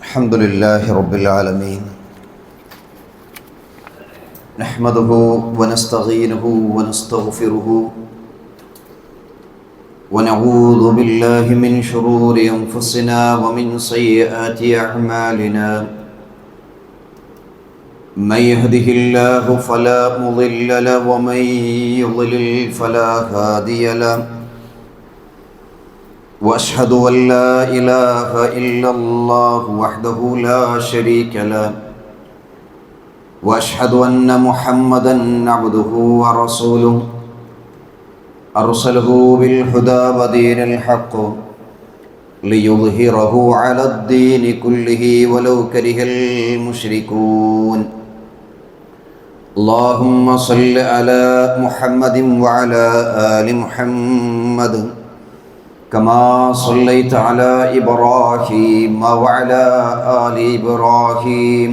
الحمد لله رب العالمين نحمده ونستعينه ونستغفره ونعوذ بالله من شرور أنفسنا ومن سيئات أعمالنا من يهده الله فلا مضل له ومن يضلل فلا هادي له وأشهد أن لا إله إلا الله وحده لا شريك له وأشهد أن محمدًا عبده ورسوله أرسله بالهدى ودين الحق ليظهره على الدين كله ولو كره المشركون اللهم صل على محمد وعلى آل محمد كما صليت على إبراهيم وعلى آل إبراهيم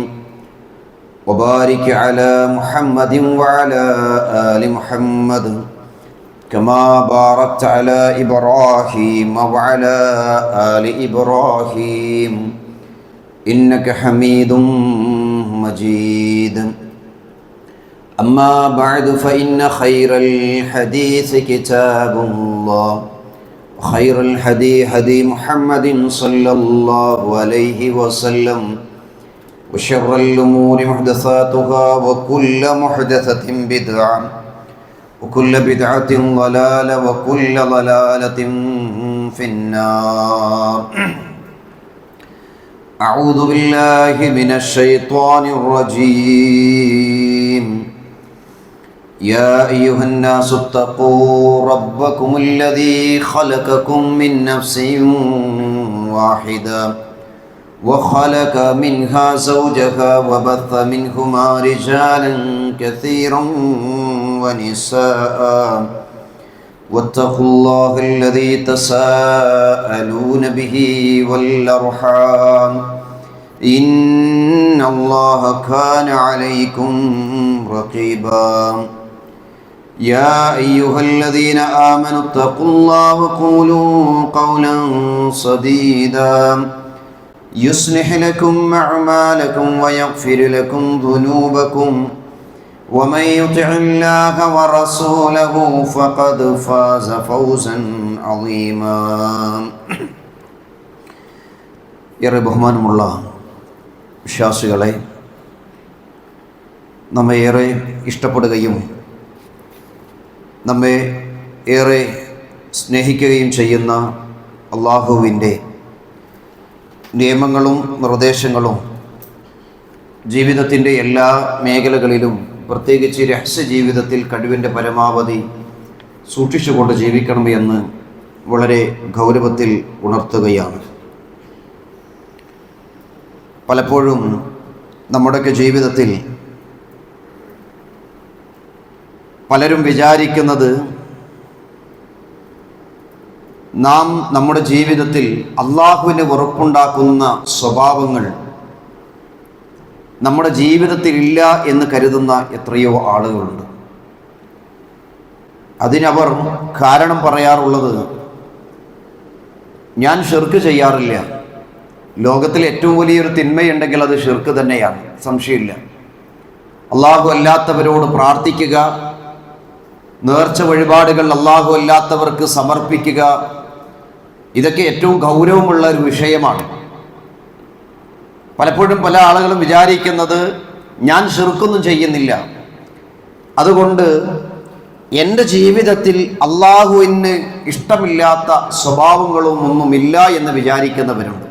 وبارك على محمد وعلى آل محمد كما باركت على إبراهيم وعلى آل إبراهيم إنك حميد مجيد أما بعد فإن خير الحديث كتاب الله وخير الهدي هدي محمد صلى الله عليه وسلم وشر الأمور محدثاتها وكل محدثة بدعة وكل بدعة ضلالة وكل ضلالة في النار أعوذ بالله من الشيطان الرجيم يا أيها الناس اتقوا ربكم الذي خلقكم من نفس واحدة وخلق منها زوجها وبث منهما رجالا كثيرا ونساء واتقوا الله الذي تساءلون به والأرحام إن الله كان عليكم رقيبا يا أيها الذين آمنوا اتقوا الله وقولوا قولا سديدا يصلح لكم أعمالكم ويغفر لكم ذنوبكم ومن يطع الله ورسوله فقد فاز فوزا عظيما ഏറെ ബഹുമാനമുള്ള വിശ്വാസികളെ, നമ്മെ ഏറെ ഇഷ്ടപ്പെടുകയും നമ്മെ ഏറെ സ്നേഹിക്കുകയും ചെയ്യുന്ന അള്ളാഹുവിൻ്റെ നിയമങ്ങളും നിർദ്ദേശങ്ങളും ജീവിതത്തിൻ്റെ എല്ലാ മേഖലകളിലും പ്രത്യേകിച്ച് രഹസ്യ ജീവിതത്തിൽ കഴിവിൻ്റെ പരമാവധി സൂക്ഷിച്ചുകൊണ്ട് ജീവിക്കണമെന്ന് വളരെ ഗൗരവത്തിൽ ഉണർത്തുകയാണ്. പലപ്പോഴും നമ്മുടെയൊക്കെ ജീവിതത്തിൽ പലരും വിചാരിക്കുന്നത് നാം നമ്മുടെ ജീവിതത്തിൽ അള്ളാഹുവിന് വെറുപ്പുണ്ടാക്കുന്ന സ്വഭാവങ്ങൾ നമ്മുടെ ജീവിതത്തിൽ ഇല്ല എന്ന് കരുതുന്ന എത്രയോ ആളുകളുണ്ട്. അതിനവർ കാരണം പറയാറുള്ളത്, ഞാൻ ഷിർക്ക് ചെയ്യാറില്ല. ലോകത്തിൽ ഏറ്റവും വലിയൊരു തിന്മയുണ്ടെങ്കിൽ അത് ഷിർക്ക് തന്നെയാണ്, സംശയമില്ല. അള്ളാഹു അല്ലാത്തവരോട് പ്രാർത്ഥിക്കുക, നേർച്ച വഴിപാടുകൾ അള്ളാഹു അല്ലാത്തവർക്ക് സമർപ്പിക്കുക, ഇതൊക്കെ ഏറ്റവും ഗൗരവമുള്ള ഒരു വിഷയമാണ്. പലപ്പോഴും പല ആളുകളും വിചാരിക്കുന്നത്, ഞാൻ ഷിർക്കൊന്നും ചെയ്യുന്നില്ല, അതുകൊണ്ട് എൻ്റെ ജീവിതത്തിൽ അള്ളാഹുവിന് ഇഷ്ടമില്ലാത്ത സ്വഭാവങ്ങളും ഒന്നുമില്ല എന്ന് വിചാരിക്കുന്നവരുണ്ട്.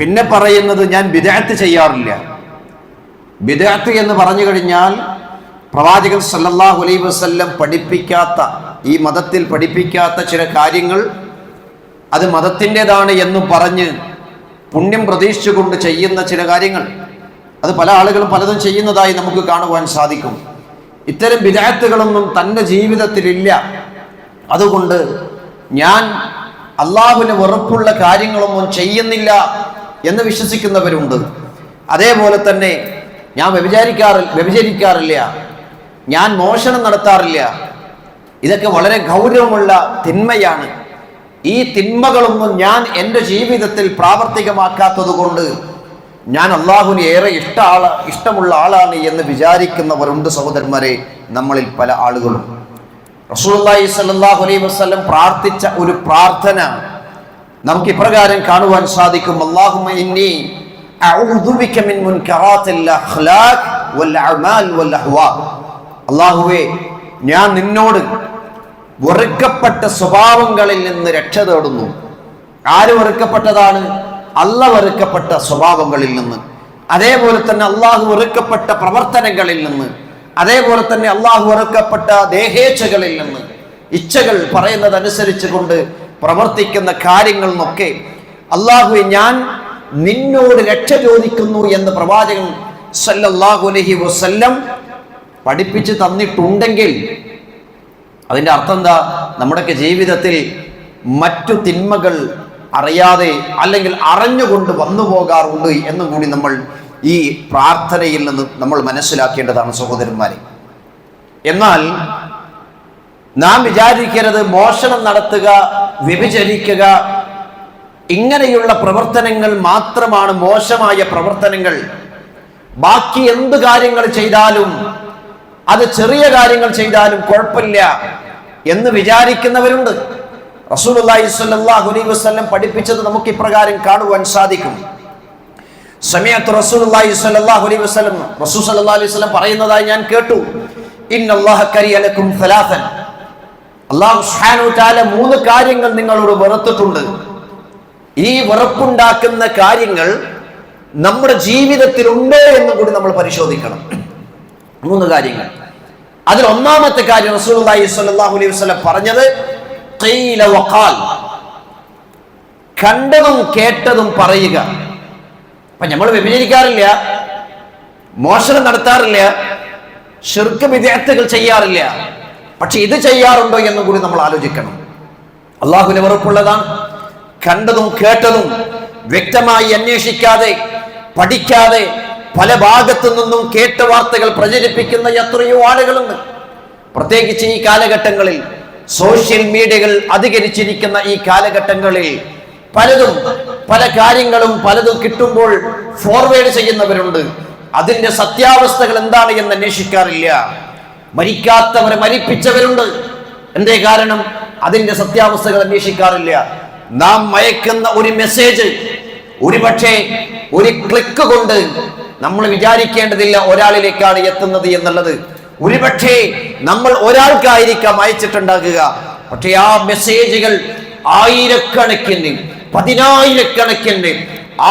പിന്നെ പറയുന്നത്, ഞാൻ ബിദ്അത്ത് ചെയ്യാറില്ല. ബിദ്അത്ത് എന്ന് പറഞ്ഞു കഴിഞ്ഞാൽ പ്രവാചകൻ സല്ലല്ലാഹു അലൈഹി വസല്ലം പഠിപ്പിക്കാത്ത, ഈ മതത്തിൽ പഠിപ്പിക്കാത്ത ചില കാര്യങ്ങൾ അത് മതത്തിൻ്റെതാണ് എന്നും പറഞ്ഞ് പുണ്യം പ്രതീക്ഷിച്ചുകൊണ്ട് ചെയ്യുന്ന ചില കാര്യങ്ങൾ, അത് പല ആളുകളും പലതും ചെയ്യുന്നതായി നമുക്ക് കാണുവാൻ സാധിക്കും. ഇത്തരം ബിദ്അത്തുകളൊന്നും തൻ്റെ ജീവിതത്തിലില്ല, അതുകൊണ്ട് ഞാൻ അള്ളാഹുവിന് വെറുപ്പുള്ള കാര്യങ്ങളൊന്നും ചെയ്യുന്നില്ല എന്ന് വിശ്വസിക്കുന്നവരുണ്ട്. അതേപോലെ തന്നെ ഞാൻ വ്യഭിചരിക്കാറില്ല, ഞാൻ മോഷണം നടത്താറില്ല, ഇതൊക്കെ വളരെ ഗൗരവമുള്ള തിന്മയാണ്. ഈ തിന്മകളൊന്നും ഞാൻ എൻ്റെ ജീവിതത്തിൽ പ്രാവർത്തികമാക്കാത്തത് കൊണ്ട് ഞാൻ അള്ളാഹുവിന് ഏറെ ഇഷ്ടമുള്ള ആളാണ് എന്ന് വിചാരിക്കുന്നവരുണ്ട് സഹോദരന്മാരെ. നമ്മളിൽ പല ആളുകളും റസൂലുള്ളാഹി സ്വല്ലല്ലാഹു അലൈഹി വസല്ലം പ്രാർത്ഥിച്ച ഒരു പ്രാർത്ഥന നമുക്ക് ഇപ്രകാരം കാണുവാൻ സാധിക്കും. അല്ലാഹുമ്മ ഇന്നി അഊദു ബിക മിൻ മുൻകറാത്തിൽ അഖ്ലാഖ് വൽ അഅമാൽ വൽ അഹ്വാ. അല്ലാഹുവേ, ഞാൻ നിന്നോട് വെറുക്കപ്പെട്ട സ്വഭാവങ്ങളിൽ നിന്ന് രക്ഷ തേടുന്നു. ആര് വെറുക്കപ്പെട്ടതാണ്? അല്ലാഹ് വെറുക്കപ്പെട്ട സ്വഭാവങ്ങളിൽ നിന്ന്, അതേപോലെ തന്നെ അല്ലാഹു വെറുക്കപ്പെട്ട പ്രവർത്തനങ്ങളിൽ നിന്ന്, അതേപോലെ തന്നെ അല്ലാഹു വെറുക്കപ്പെട്ട ദേഹേച്ഛകളിൽ നിന്ന്, ഇച്ഛകൾ പറയുന്നതനുസരിച്ച് കൊണ്ട് പ്രവർത്തിക്കുന്ന കാര്യങ്ങളിൽ നിന്നൊക്കെ അല്ലാഹുവേ ഞാൻ നിന്നോട് രക്ഷ ചോദിക്കുന്നു എന്ന് പ്രവാചകൻ സല്ലല്ലാഹു അലൈഹി വസല്ലം പഠിപ്പിച്ച് തന്നിട്ടുണ്ടെങ്കിൽ അതിൻ്റെ അർത്ഥം എന്താ? നമ്മുടെയൊക്കെ ജീവിതത്തിൽ മറ്റു തിന്മകൾ അറിയാതെ അല്ലെങ്കിൽ അറിഞ്ഞുകൊണ്ട് വന്നു പോകാറുണ്ട് എന്നും കൂടി നമ്മൾ ഈ പ്രാർത്ഥനയിൽ നിന്ന് നമ്മൾ മനസ്സിലാക്കേണ്ടതാണ് സഹോദരന്മാരെ. എന്നാൽ നാം വിചാരിക്കരുത് മോഷണം നടത്തുക, വ്യഭിചരിക്കുക, ഇങ്ങനെയുള്ള പ്രവർത്തനങ്ങൾ മാത്രമാണ് മോശമായ പ്രവർത്തനങ്ങൾ. ബാക്കി എന്ത് കാര്യങ്ങൾ ചെയ്താലും, അത് ചെറിയ കാര്യങ്ങൾ ചെയ്താലും കുഴപ്പമില്ല എന്ന് വിചാരിക്കുന്നവരുണ്ട്. റസൂലുള്ളാഹി സ്വല്ലല്ലാഹു അലൈഹി വസല്ലം പഠിപ്പിച്ചത് നമുക്ക് ഇപ്രകാരം കാണുവാൻ സാധിക്കും. സമയത്ത് റസൂലുള്ളാഹി സ്വല്ലല്ലാഹു അലൈഹി വസല്ലം റസൂൽ സ്വല്ലല്ലാഹു അലൈഹി വസല്ലം പറയുന്നതായി ഞാൻ കേട്ടു. ഇന്നല്ലാഹ കരിയ ലക്കും സലാസൻ. അല്ലാഹു സുബ്ഹാനഹു വതആല 3 കാര്യങ്ങൾ നിങ്ങളോട് വെറുത്തിട്ടുണ്ട്. ഈ വെറുപ്പുണ്ടാക്കുന്ന കാര്യങ്ങൾ നമ്മുടെ ജീവിതത്തിൽ ഉണ്ടോ എന്ന് കൂടി നമ്മൾ പരിശോധിക്കണം. 3 കാര്യങ്ങൾ. അതിൽ ഒന്നാമത്തെ കാര്യം റസൂലുള്ളാഹി സ്വല്ലല്ലാഹു അലൈഹി വസല്ലം പറഞ്ഞത് ഖീല വഖാൽ, കണ്ടതും കേട്ടതും പറയുക. അപ്പൊ നമ്മൾ വ്യഭിചരിക്കാറില്ല, മോഷണം നടത്താറില്ല, ശിർക്ക് ബിദ്അത്തുകൾ ചെയ്യാറില്ല. പക്ഷെ ഇത് ചെയ്യാറുണ്ടോ എന്ന് കൂടി നമ്മൾ ആലോചിക്കണം. അള്ളാഹുവിന് വെറുപ്പുള്ളതാണ്. കണ്ടതും കേട്ടതും വ്യക്തമായി അന്വേഷിക്കാതെ പഠിക്കാതെ പല ഭാഗത്തു നിന്നും കേട്ട വാർത്തകൾ പ്രചരിപ്പിക്കുന്ന എത്രയോ ആളുകളുണ്ട്. പ്രത്യേകിച്ച് ഈ കാലഘട്ടങ്ങളിൽ, സോഷ്യൽ മീഡിയകൾ അധികരിച്ചിരിക്കുന്ന ഈ കാലഘട്ടങ്ങളിൽ പലതും പല കാര്യങ്ങളും പലതും കിട്ടുമ്പോൾ ഫോർവേഡ് ചെയ്യുന്നവരുണ്ട്. അതിന്റെ സത്യാവസ്ഥകൾ എന്താണ് എന്ന് അന്വേഷിക്കാറില്ല. മരിക്കാത്തവരെ മരിപ്പിച്ചവരുണ്ട്. എന്തേ കാരണം? അതിന്റെ സത്യാവസ്ഥകൾ അന്വേഷിക്കാറില്ല. നാം മയക്കുന്ന ഒരു മെസ്സേജ് ഒരുപക്ഷെ ഒരു ക്ലിക്ക് കൊണ്ട് നമ്മൾ വിചാരിക്കേണ്ടതില്ല ഒരാളിലേക്കാണ് എത്തുന്നത് എന്നുള്ളത്. ഒരുപക്ഷെ നമ്മൾ ഒരാൾക്കായിരിക്കാം അയച്ചിട്ടുണ്ടാകുക. പക്ഷെ ആ മെസ്സേജുകൾ ആയിരക്കണക്കിന്, 10,000-കണക്കിന്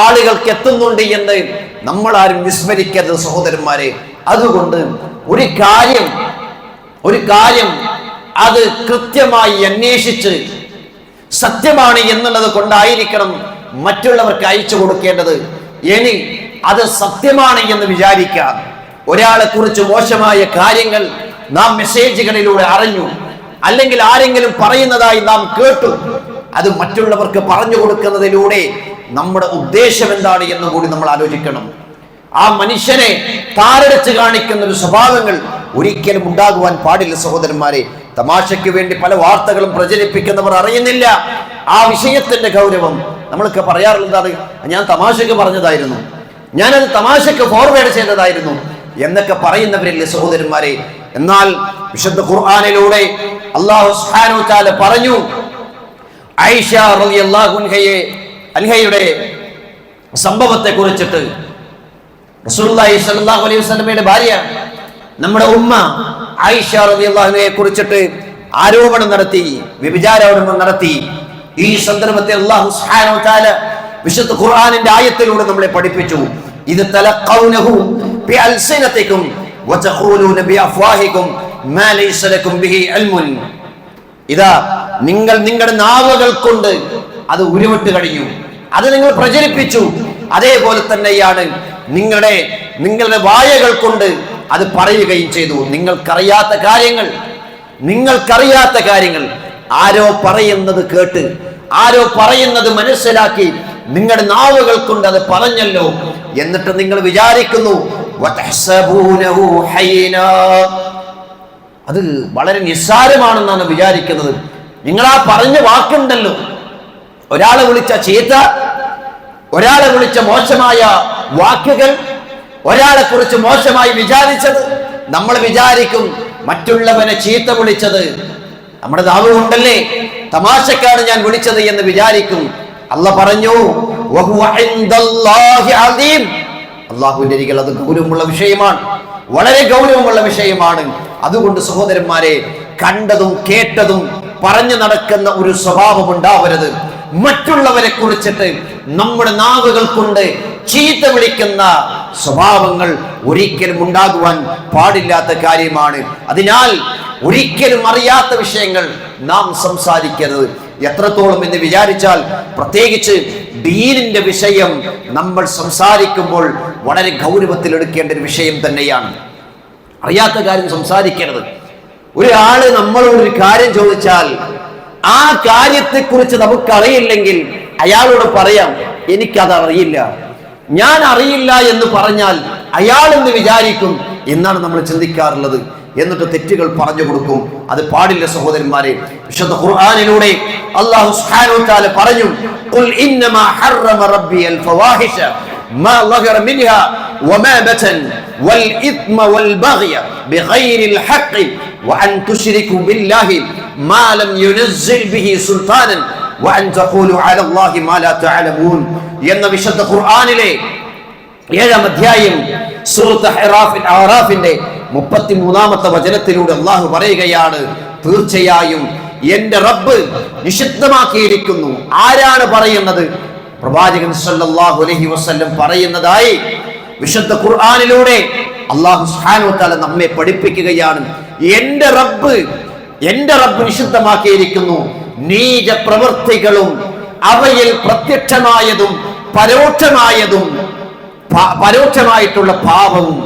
ആളുകൾക്ക് എത്തുന്നുണ്ട് എന്ന് നമ്മൾ ആരും വിസ്മരിക്കരുത് സഹോദരന്മാരെ. അതുകൊണ്ട് ഒരു കാര്യം അത് കൃത്യമായി അന്വേഷിച്ച് സത്യമാണ് എന്നുള്ളത് കൊണ്ടായിരിക്കണം മറ്റുള്ളവർക്ക് അയച്ചു കൊടുക്കേണ്ടത്. ഇനി അത് സത്യമാണ് എന്ന് വിചാരിക്കാം. ഒരാളെ കുറിച്ച് മോശമായ കാര്യങ്ങൾ നാം മെസ്സേജുകളിലൂടെ അറിഞ്ഞു, അല്ലെങ്കിൽ ആരെങ്കിലും പറയുന്നതായി നാം കേട്ടു, അത് മറ്റുള്ളവർക്ക് പറഞ്ഞു കൊടുക്കുന്നതിലൂടെ നമ്മുടെ ഉദ്ദേശം എന്താണ് എന്ന് കൂടി നമ്മൾ ആലോചിക്കണം. ആ മനുഷ്യനെ താരടിച്ച് കാണിക്കുന്ന ഒരു സ്വഭാവങ്ങൾ ഒരിക്കലും ഉണ്ടാകുവാൻ പാടില്ല സഹോദരന്മാരെ. തമാശയ്ക്ക് വേണ്ടി പല വാർത്തകളും പ്രചരിപ്പിക്കുന്നവർ അറിയുന്നില്ല ആ വിഷയത്തിന്റെ ഗൗരവം. നമ്മളൊക്കെ പറയാറുള്ളതാണ്, ഞാൻ തമാശയ്ക്ക് പറഞ്ഞതായിരുന്നു, ഞാനത് തമാശയ്ക്ക് ഫോർവേഡ് ചെയ്തതായിരുന്നു എന്നൊക്കെ പറയുന്നവരില്ലേ സഹോദരന്മാരെ. എന്നാൽ വിശുദ്ധ ഖുർആനിലൂടെ അല്ലാഹു സുബ്ഹാനഹു വതആല പറഞ്ഞു, ആയിഷ റളിയല്ലാഹു അൻഹയുടെ സംഭവത്തെ കുറിച്ചിട്ട്. റസൂലുള്ളാഹി സ്വല്ലല്ലാഹു അലൈഹി വസല്ലമയുടെ ഭാര്യ നമ്മുടെ ഉമ്മ ആയിഷ റളിയല്ലാഹു അൻഹയെ കുറിച്ചിട്ട് ആരോപണം നടത്തി, വ്യഭിചാരോപണം നടത്തി. ഈ സന്ദർഭത്തിൽ അല്ലാഹു സുബ്ഹാനഹു വതആല വിശുദ്ധ ഖുർആനിന്റെ ആയത്തിലൂടെ നമ്മളെ പഠിപ്പിച്ചു, ഇത് തലഖൗനഹു ബിഅൽസിനതികും വതഖൂലൂന ബിഅഫ്വാഹികും മാ ലൈസ ലക്കും ബിഹി ഇൽമുൻ. ഇതാ നിങ്ങൾ നിങ്ങളുടെ നാവുകൾ കൊണ്ട് അത് ഉരുവിട്ട് കഴിഞ്ഞു, അത് നിങ്ങൾ പ്രചരിപ്പിച്ചു. അതേപോലെ തന്നെയാണ് നിങ്ങളുടെ വായകൾ കൊണ്ട് അത് പറയുകയും ചെയ്തു. നിങ്ങൾക്കറിയാത്ത കാര്യങ്ങൾ ആരോ പറയുന്നത് കേട്ട്, ആരോ പറയുന്നത് മനസ്സിലാക്കി നിങ്ങളുടെ നാവുകൾ കൊണ്ട് അത് പറഞ്ഞല്ലോ. എന്നിട്ട് നിങ്ങൾ വിചാരിക്കുന്നു അത് വളരെ നിസ്സാരമാണെന്നാണ് വിചാരിക്കുന്നത്. നിങ്ങൾ ആ പറഞ്ഞ വാക്കുണ്ടല്ലോ, ഒരാളെ വിളിച്ച ചീത്ത, ഒരാളെ വിളിച്ച മോശമായ വാക്കുകൾ, ഒരാളെ കുറിച്ച് മോശമായി വിചാരിച്ചത്, നമ്മൾ വിചാരിക്കും മറ്റുള്ളവനെ ചീത്ത വിളിച്ചത് നമ്മുടെ നാവ് കൊണ്ടല്ലേ, തമാശക്കാണ് ഞാൻ വിളിച്ചത് എന്ന് വിചാരിക്കും. അല്ലാഹു പറഞ്ഞു അള്ളാഹുവിന്റെ അരികിൽ അത് ഗൗരവമുള്ള വിഷയമാണ്, വളരെ ഗൗരവമുള്ള വിഷയമാണ്. അതുകൊണ്ട് സഹോദരന്മാരെ, കണ്ടതും കേട്ടതും പറഞ്ഞു നടക്കുന്ന ഒരു സ്വഭാവം ഉണ്ടാവരുത്. മറ്റുള്ളവരെ കുറിച്ചിട്ട് നമ്മുടെ നാവുകൾ കൊണ്ട് ചീത്ത വിളിക്കുന്ന സ്വഭാവങ്ങൾ ഒരിക്കലും ഉണ്ടാകുവാൻ പാടില്ലാത്ത കാര്യമാണ്. അതിനാൽ ഒരിക്കലും അറിയാത്ത വിഷയങ്ങൾ നാം സംസാരിക്കരുത്. എത്രത്തോളം എന്ന് വിചാരിച്ചാൽ, പ്രത്യേകിച്ച് ദീനിന്റെ വിഷയം നമ്മൾ സംസാരിക്കുമ്പോൾ വളരെ ഗൗരവത്തിൽ എടുക്കേണ്ട ഒരു വിഷയം തന്നെയാണ്. അറിയാത്ത കാര്യം സംസാരിക്കരുത്. ഒരാള് നമ്മളോട് ഒരു കാര്യം ചോദിച്ചാൽ ആ കാര്യത്തെക്കുറിച്ച് നമുക്കറിയില്ലെങ്കിൽ അയാളോട് പറയാം, എനിക്കത് അറിയില്ല. ഞാൻ അറിയില്ല എന്ന് പറഞ്ഞാൽ അയാൾ എന്ന് വിചാരിക്കും എന്നാണ് നമ്മൾ ചിന്തിക്കാറുള്ളത്. എന്നിട്ട് തെറ്റുകൾ പറഞ്ഞു കൊടുക്കും. അത് പാടില്ല സഹോദരന്മാരെ. വിശുദ്ധ ഖുർആനിലൂടെ അല്ലാഹു സുബ്ഹാനഹു വ തആല പറഞ്ഞു, ഖുൽ ഇന്നമാ ഹറമ റബ്ബിയൽ ഫവാഹിഷ മാ ളഹറ മിൻഹാ വമാ ബതൻ വൽ ഇത്മ വൽ ബഗ്യ ബിഗൈരിൽ ഹഖ് വഅൻ തുശ്രികു ബില്ലാഹി മാ ലം യുനസ്സിൽ ബിഹി സുൽത്താനൻ വഅൻ തഖൂലു അലല്ലാഹി മാ ലാ തഅലമൂൻ എന്ന വിശുദ്ധ ഖുർആനിലെ 7-ാം അധ്യായം സൂറത്ത് അറാഫിന്റെ 33-ാമത്തെ വചനത്തിലൂടെ അല്ലാഹു പറയുകയാണ്, തീർച്ചയായും എന്റെ റബ്ബ് നിഷിദ്ധമാക്കിയിരിക്കുന്നു. ആരാണ് പറയുന്നത്? പ്രവാചകൻ സല്ലല്ലാഹു അലൈഹി വസല്ലം പറയുന്നതായി വിശുദ്ധ ഖുർആനിലൂടെ അല്ലാഹു സുബ്ഹാനഹു വ തആല നമ്മെ പഠിപ്പിക്കുകയാണ്. എന്റെ റബ്ബ് നിഷിദ്ധമാക്കിയിരിക്കുന്നു നീച പ്രവൃത്തികളും അവയിൽ പ്രത്യക്ഷമായതും പരോക്ഷമായിട്ടുള്ള പാപവും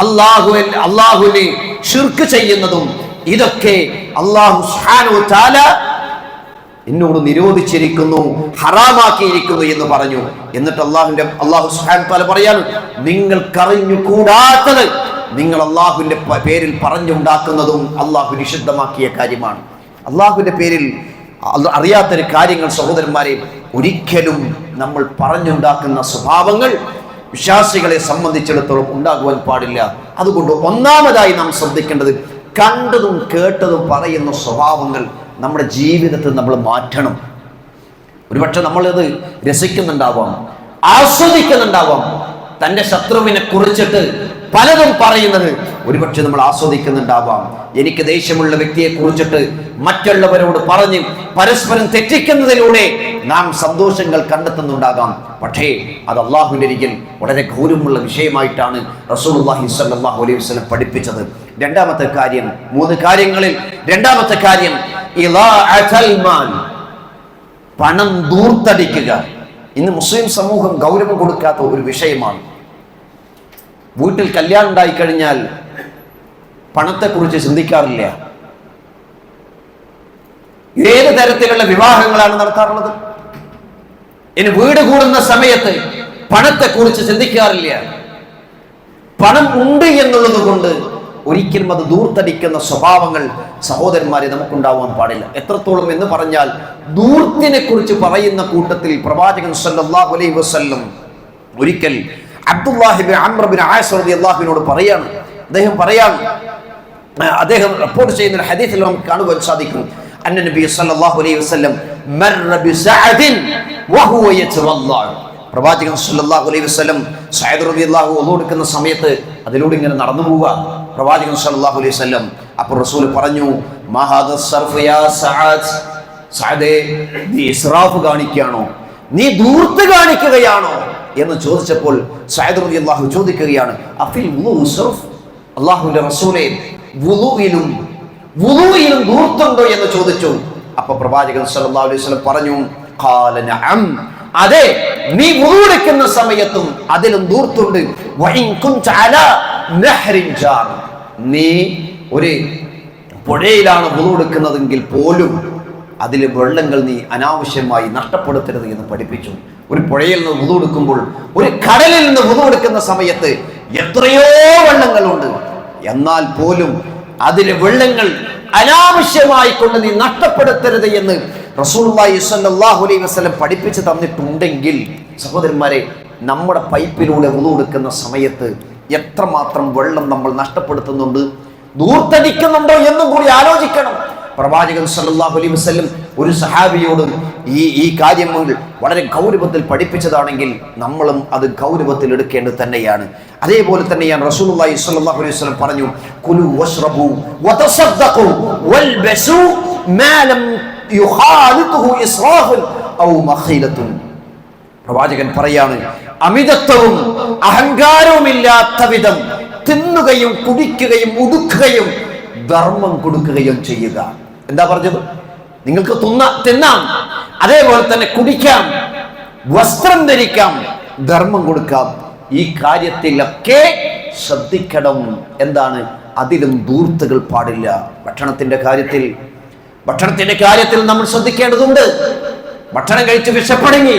അല്ലാഹുവിനെ ശിർക്ക് ചെയ്യുന്നതും. ഇതൊക്കെ അല്ലാഹു സുബ്ഹാനഹു വ തആല എന്നോട് നിരോധിച്ചിരിക്കുന്നു, ഹറാമാക്കിയിരിക്കുന്നു എന്ന് പറഞ്ഞു. എന്നിട്ട് അല്ലാഹു സുബ്ഹാനഹു വ തആല പറയാണ്, നിങ്ങൾക്കറിഞ്ഞുകൂടാത്തത് നിങ്ങൾ അല്ലാഹുവിന്റെ പേരിൽ പറഞ്ഞുണ്ടാക്കുന്നതും അല്ലാഹു നിഷിദ്ധമാക്കിയ കാര്യമാണ്. അല്ലാഹുവിന്റെ പേരിൽ അറിയാത്തൊരു കാര്യങ്ങൾ സഹോദരന്മാരെ ഒരിക്കലും നമ്മൾ പറഞ്ഞുണ്ടാക്കുന്ന സ്വഭാവങ്ങൾ വിശ്വാസികളെ സംബന്ധിച്ചിടത്തോളം ഉണ്ടാകുവാൻ പാടില്ല. അതുകൊണ്ട് ഒന്നാമതായി നാം ശ്രദ്ധിക്കേണ്ടത്, കണ്ടതും കേട്ടതും പറയുന്ന സ്വഭാവങ്ങൾ നമ്മുടെ ജീവിതത്തിൽ നമ്മൾ മാറ്റണം. ഒരുപക്ഷെ നമ്മളത് രസിക്കുന്നുണ്ടാവാം, ആസ്വദിക്കുന്നുണ്ടാവാം. തൻ്റെ ശത്രുവിനെ കുറിച്ചിട്ട് പലതും പറയുന്നത് ഒരുപക്ഷെ നമ്മൾ ആസ്വദിക്കുന്നുണ്ടാവാം. എനിക്ക് ദേഷ്യമുള്ള വ്യക്തിയെ കുറിച്ചിട്ട് മറ്റുള്ളവരോട് പറഞ്ഞ് പരസ്പരം തെറ്റിക്കുന്നതിലൂടെ നാം സന്തോഷങ്ങൾ കണ്ടെത്തുന്നുണ്ടാകാം. പക്ഷേ അത് അല്ലാഹുവിന്റെ അരികിൽ വളരെ ഗൗരവമുള്ള വിഷയമായിട്ടാണ് റസൂലുള്ളാഹി സ്വല്ലല്ലാഹു അലൈഹി വസല്ലം പഠിപ്പിച്ചത്. രണ്ടാമത്തെ കാര്യം, 3 കാര്യങ്ങളിൽ രണ്ടാമത്തെ കാര്യം ഇളാഅത്തുൽ മാൽ, പണം ദൂർത്തടിക്കുക. ഇന്ന് മുസ്ലിം സമൂഹം ഗൗരവം കൊടുക്കാത്ത ഒരു വിഷയമാണ്. വീട്ടിൽ കല്യാണം ഉണ്ടായിക്കഴിഞ്ഞാൽ പണത്തെക്കുറിച്ച് ചിന്തിക്കാറില്ല. ഏത് തരത്തിലുള്ള വിവാഹങ്ങളാണ് നടത്താറുള്ളത്? ഇനി വീട് കൂടുന്ന സമയത്ത് പണത്തെക്കുറിച്ച് ചിന്തിക്കാറില്ല. പണം ഉണ്ട് എന്നുള്ളത് കൊണ്ട് ഒരിക്കലും അത് ദൂർത്തടിക്കുന്ന സ്വഭാവങ്ങൾ സഹോദരന്മാരെ നമുക്കുണ്ടാവാൻ പാടില്ല. എത്രത്തോളം എന്ന് പറഞ്ഞാൽ, ദൂർത്തിനെ കുറിച്ച് പറയുന്ന കൂട്ടത്തിൽ പ്രവാചകൻ സല്ലല്ലാഹു അലൈഹി വസല്ലം ഒരിക്കൽ അബ്ദുല്ലാഹി ഇബ്നു അംർ ഇബ്നു ആസ് റളിയല്ലാഹുവിനോട് പറയാണ്, അദ്ദേഹം റിപ്പോർട്ട് ചെയ്യുന്ന ഒരു ഹദീസിൽ നമുക്ക് കാണുവാൻ സാധിക്കും, അന്ന നബി സല്ലല്ലാഹു അലൈഹി വസല്ലം മർറ ബിസഅദിൻ വഹുവ യതവല്ല. പ്രവാചകൻ സല്ലല്ലാഹു അലൈഹി വസല്ലം സഅദ് റളിയല്ലാഹു അൻഹു എടുക്കുന്ന സമയത്ത് അതിലൂടെ ഇങ്ങനെ നടന്നു പോവുക പ്രവാചകൻ സല്ലല്ലാഹു അലൈഹി വസല്ലം. അപ്പോൾ റസൂൽ പറഞ്ഞു, മാ ഹാദ സർഫ് യാ സഅദ്, സഅദേ നീ ഇസ്റാഫ് കാണിക്കുകയാണോ, നീ ദൂർത്ത് കാണിക്കുകയാണോ എന്ന് ചോദിച്ചപ്പോൾ സഅദ് റളിയല്ലാഹു ചോദിക്കുകയാണ്, അഫിൽ വുളു സർഫ്, അല്ലാഹുവിന്റെ റസൂലേ വുളുയിലും ദൂർത്തുണ്ടോ എന്ന് ചോദിച്ചു. അപ്പോൾ പ്രവാചകൻ സല്ലല്ലാഹു അലൈഹി വസല്ലം പറഞ്ഞു, ഖാല നഅം, അതെ, നീ വുളു എടുക്കുന്ന സമയത്തും അതിലും ദൂർത്തുണ്ട്. വഇൻ കുൻത അലാ നഹ്രിൻ ജാർ, നീ ഒരു പുഴയിലാണ് വുളു എടുക്കുന്നതെങ്കിൽ പോലും അതിലെ വെള്ളങ്ങൾ നീ അനാവശ്യമായി നഷ്ടപ്പെടുത്തരുത് എന്ന് പഠിപ്പിച്ചു. ഒരു പുഴയിൽ നിന്ന് വുളു എടുക്കുമ്പോൾ, ഒരു കടലിൽ നിന്ന് വുളു എടുക്കുന്ന സമയത്ത് എത്രയോ വെള്ളങ്ങളുണ്ട്, എന്നാൽ പോലും അതിലെ വെള്ളങ്ങൾ അനാവശ്യമായി കൊണ്ട് നീ നഷ്ടപ്പെടുത്തരുത് എന്ന് റസൂലുള്ളാഹി സ്വല്ലല്ലാഹു അലൈഹി വസല്ലം പഠിപ്പിച്ചു തന്നിട്ടുണ്ടെങ്കിൽ സഹോദരന്മാരെ, നമ്മുടെ പൈപ്പിലൂടെ വുളു എടുക്കുന്ന സമയത്ത് എത്രമാത്രം വെള്ളം നമ്മൾ നഷ്ടപ്പെടുത്തുന്നുണ്ട്, ദൂർത്തടിക്കുന്നുണ്ടോ എന്നും കൂടി ആലോചിക്കണം. പ്രവാചകൻ സല്ലല്ലാഹു അലൈഹി വസല്ലം ഒരു സഹാബിയോട് ഈ കാര്യങ്ങൾ വളരെ ഗൗരവത്തിൽ പഠിപ്പിച്ചതാണെങ്കിൽ നമ്മളും അത് ഗൗരവത്തിൽ എടുക്കേണ്ടത് തന്നെയാണ്. അതേപോലെ തന്നെയാണ് റസൂലുള്ളാഹി സ്വല്ലല്ലാഹു അലൈഹി വസല്ലം പറഞ്ഞു, കുലു വശ്റബു വതസദ്ദഖു വൽബസു മാ ലം യുഖാലിതുഹു ഇസ്റാഫുൻ ഔ മഖീലത്തുൻ. പ്രവാചകൻ പറയാണ്, അമിതത്വവും അഹങ്കാരവും ഇല്ലാത്ത വിധം തിന്നുകയും കുടിക്കുകയും ഉടുക്കുകയും ധർമ്മം കൊടുക്കുകയും ചെയ്യുക. എന്താ പറഞ്ഞത്? നിങ്ങൾക്ക് തിന്നാം, അതേപോലെ തന്നെ കുടിക്കാം, വസ്ത്രം ധരിക്കാം, ധർമ്മം കൊടുക്കാം. ഈ കാര്യത്തിലൊക്കെ ശ്രദ്ധിക്കണം. എന്താണ്? അതിലും ധൂർത്തുകൾ പാടില്ല. ഭക്ഷണത്തിന്റെ കാര്യത്തിൽ നമ്മൾ ശ്രദ്ധിക്കേണ്ടതുണ്ട്. ഭക്ഷണം കഴിച്ച് വിശപ്പടങ്ങി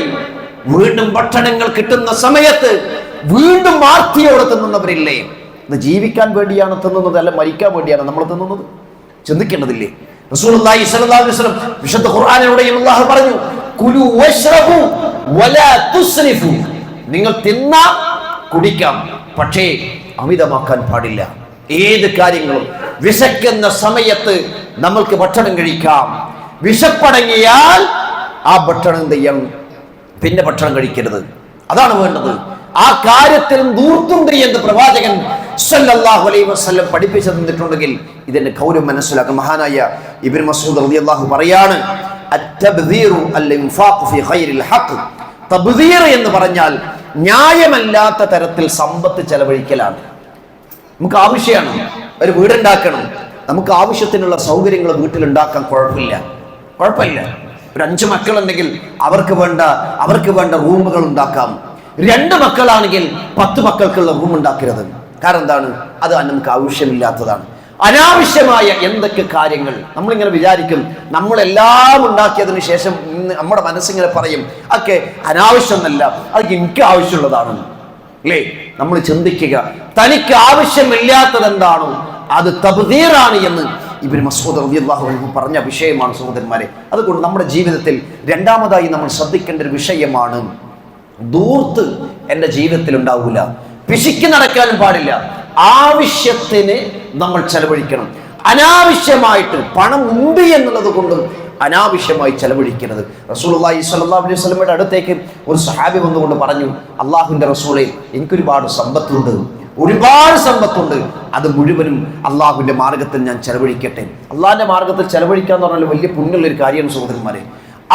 വീണ്ടും ഭക്ഷണങ്ങൾ കിട്ടുന്ന സമയത്ത് വീണ്ടും ആർത്തിയോടെ തിന്നുന്നവരില്ലേ? ഇത് ജീവിക്കാൻ വേണ്ടിയാണ് തിന്നുന്നത്, അല്ല മരിക്കാൻ വേണ്ടിയാണ് നമ്മൾ തിന്നുന്നത്? ചിന്തിക്കേണ്ടതില്ലേ? റസൂലുള്ളാഹി സ്വല്ലല്ലാഹു അലൈഹി വസല്ലം വിശുദ്ധ ഖുർആനിലൂടെ അല്ലാഹു പറഞ്ഞു, കുലു വശ്റബു വലാ തുസ്രിഫു. നിങ്ങൾ തിന്നാം, കുടിക്കാം, പക്ഷേ അമിതമാക്കാൻ പാടില്ല. ഏത് കാര്യങ്ങളും വിശക്കുന്ന സമയത്ത് നമ്മൾക്ക് ഭക്ഷണം കഴിക്കാം. വിശപ്പടങ്ങിയാൽ ആ ഭക്ഷണം എന്ത് ചെയ്യണം? പിന്നെ ഭക്ഷണം കഴിക്കരുത്. അതാണ് വേണ്ടത്. ആ കാര്യത്തിൽ ധൂർത്തുണ്ട് എന്ന് പ്രവാചകൻ സല്ലല്ലാഹു അലൈഹി വസല്ലം പഠിപ്പിച്ചു തന്നിട്ടുണ്ടെങ്കിൽ ഇതിന്റെ ഗൗരവം മനസ്സിലാക്കും. മഹാനായ ഇബ്നു മസ്ഊദ് റളിയല്ലാഹു പറയാണ്, അത്തബ്ദീറു അൽ-ഇൻഫാഖു ഫീ ഖൈറിൽ ഹഖ്. തബ്ദീർ എന്ന് പറഞ്ഞാൽ ന്യായമല്ലാത്ത തരത്തിൽ സമ്പത്ത് ചെലവഴിക്കലാണ്. നമുക്ക് ആവശ്യമാണ്, ഒരു വീടുണ്ടാക്കണം, നമുക്ക് ആവശ്യത്തിനുള്ള സൗകര്യങ്ങൾ വീട്ടിലുണ്ടാക്കാൻ കുഴപ്പമില്ല. ഒരു 5 മക്കളുണ്ടെങ്കിൽ അവർക്ക് വേണ്ട റൂമുകൾ ഉണ്ടാക്കാം. 2 മക്കളാണെങ്കിൽ 10 മക്കൾക്കുള്ള റൂം ഉണ്ടാക്കരുത്. കാരണം എന്താണ്? അത് നമുക്ക് ആവശ്യമില്ലാത്തതാണ്. അനാവശ്യമായ എന്തൊക്കെ കാര്യങ്ങൾ നമ്മളിങ്ങനെ വിചാരിക്കും, നമ്മളെല്ലാം ഉണ്ടാക്കിയതിന് ശേഷം നമ്മുടെ മനസ്സിങ്ങനെ പറയും, ഒക്കെ അനാവശ്യമല്ല, അതൊക്കെ എനിക്ക് ആവശ്യമുള്ളതാണ് അല്ലേ? നമ്മൾ ചിന്തിക്കുക, തനിക്ക് ആവശ്യമില്ലാത്തത് എന്താണോ അത് തബ്ദീറാണ് എന്ന് ഇബ്നു മസ്ഊദ് റളിയല്ലാഹു അൻഹു പറഞ്ഞ വിഷയമാണ് സഹോദരന്മാരെ. അതുകൊണ്ട് നമ്മുടെ ജീവിതത്തിൽ രണ്ടാമതായി നമ്മൾ ശ്രദ്ധിക്കേണ്ട ഒരു വിഷയമാണ് ധൂർത്ത് എൻ്റെ ജീവിതത്തിൽ ഉണ്ടാവില്ല. പിശുക്കി നടക്കാനും പാടില്ല. ആവശ്യത്തിന് നമ്മൾ ചെലവഴിക്കണം. അനാവശ്യമായിട്ട് പണം ഉണ്ട് എന്നുള്ളത് കൊണ്ടും അനാവശ്യമായി ചെലവഴിക്കരുത്. റസൂലുള്ളാഹി സ്വല്ലല്ലാഹു അലൈഹി വസല്ലമയുടെ അടുത്തേക്ക് ഒരു സഹാബി വന്നുകൊണ്ട് പറഞ്ഞു, അള്ളാഹുവിൻ്റെ റസൂലേ, എനിക്കൊരുപാട് സമ്പത്തുണ്ട്, അത് മുഴുവനും അള്ളാഹുവിൻ്റെ മാർഗത്തിൽ ഞാൻ ചെലവഴിക്കട്ടെ. അള്ളാഹിൻ്റെ മാർഗത്തിൽ ചെലവഴിക്കുക എന്ന് പറഞ്ഞാൽ വലിയ പുണ്യമുള്ളൊരു കാര്യമാണ് സഹോദരന്മാരെ.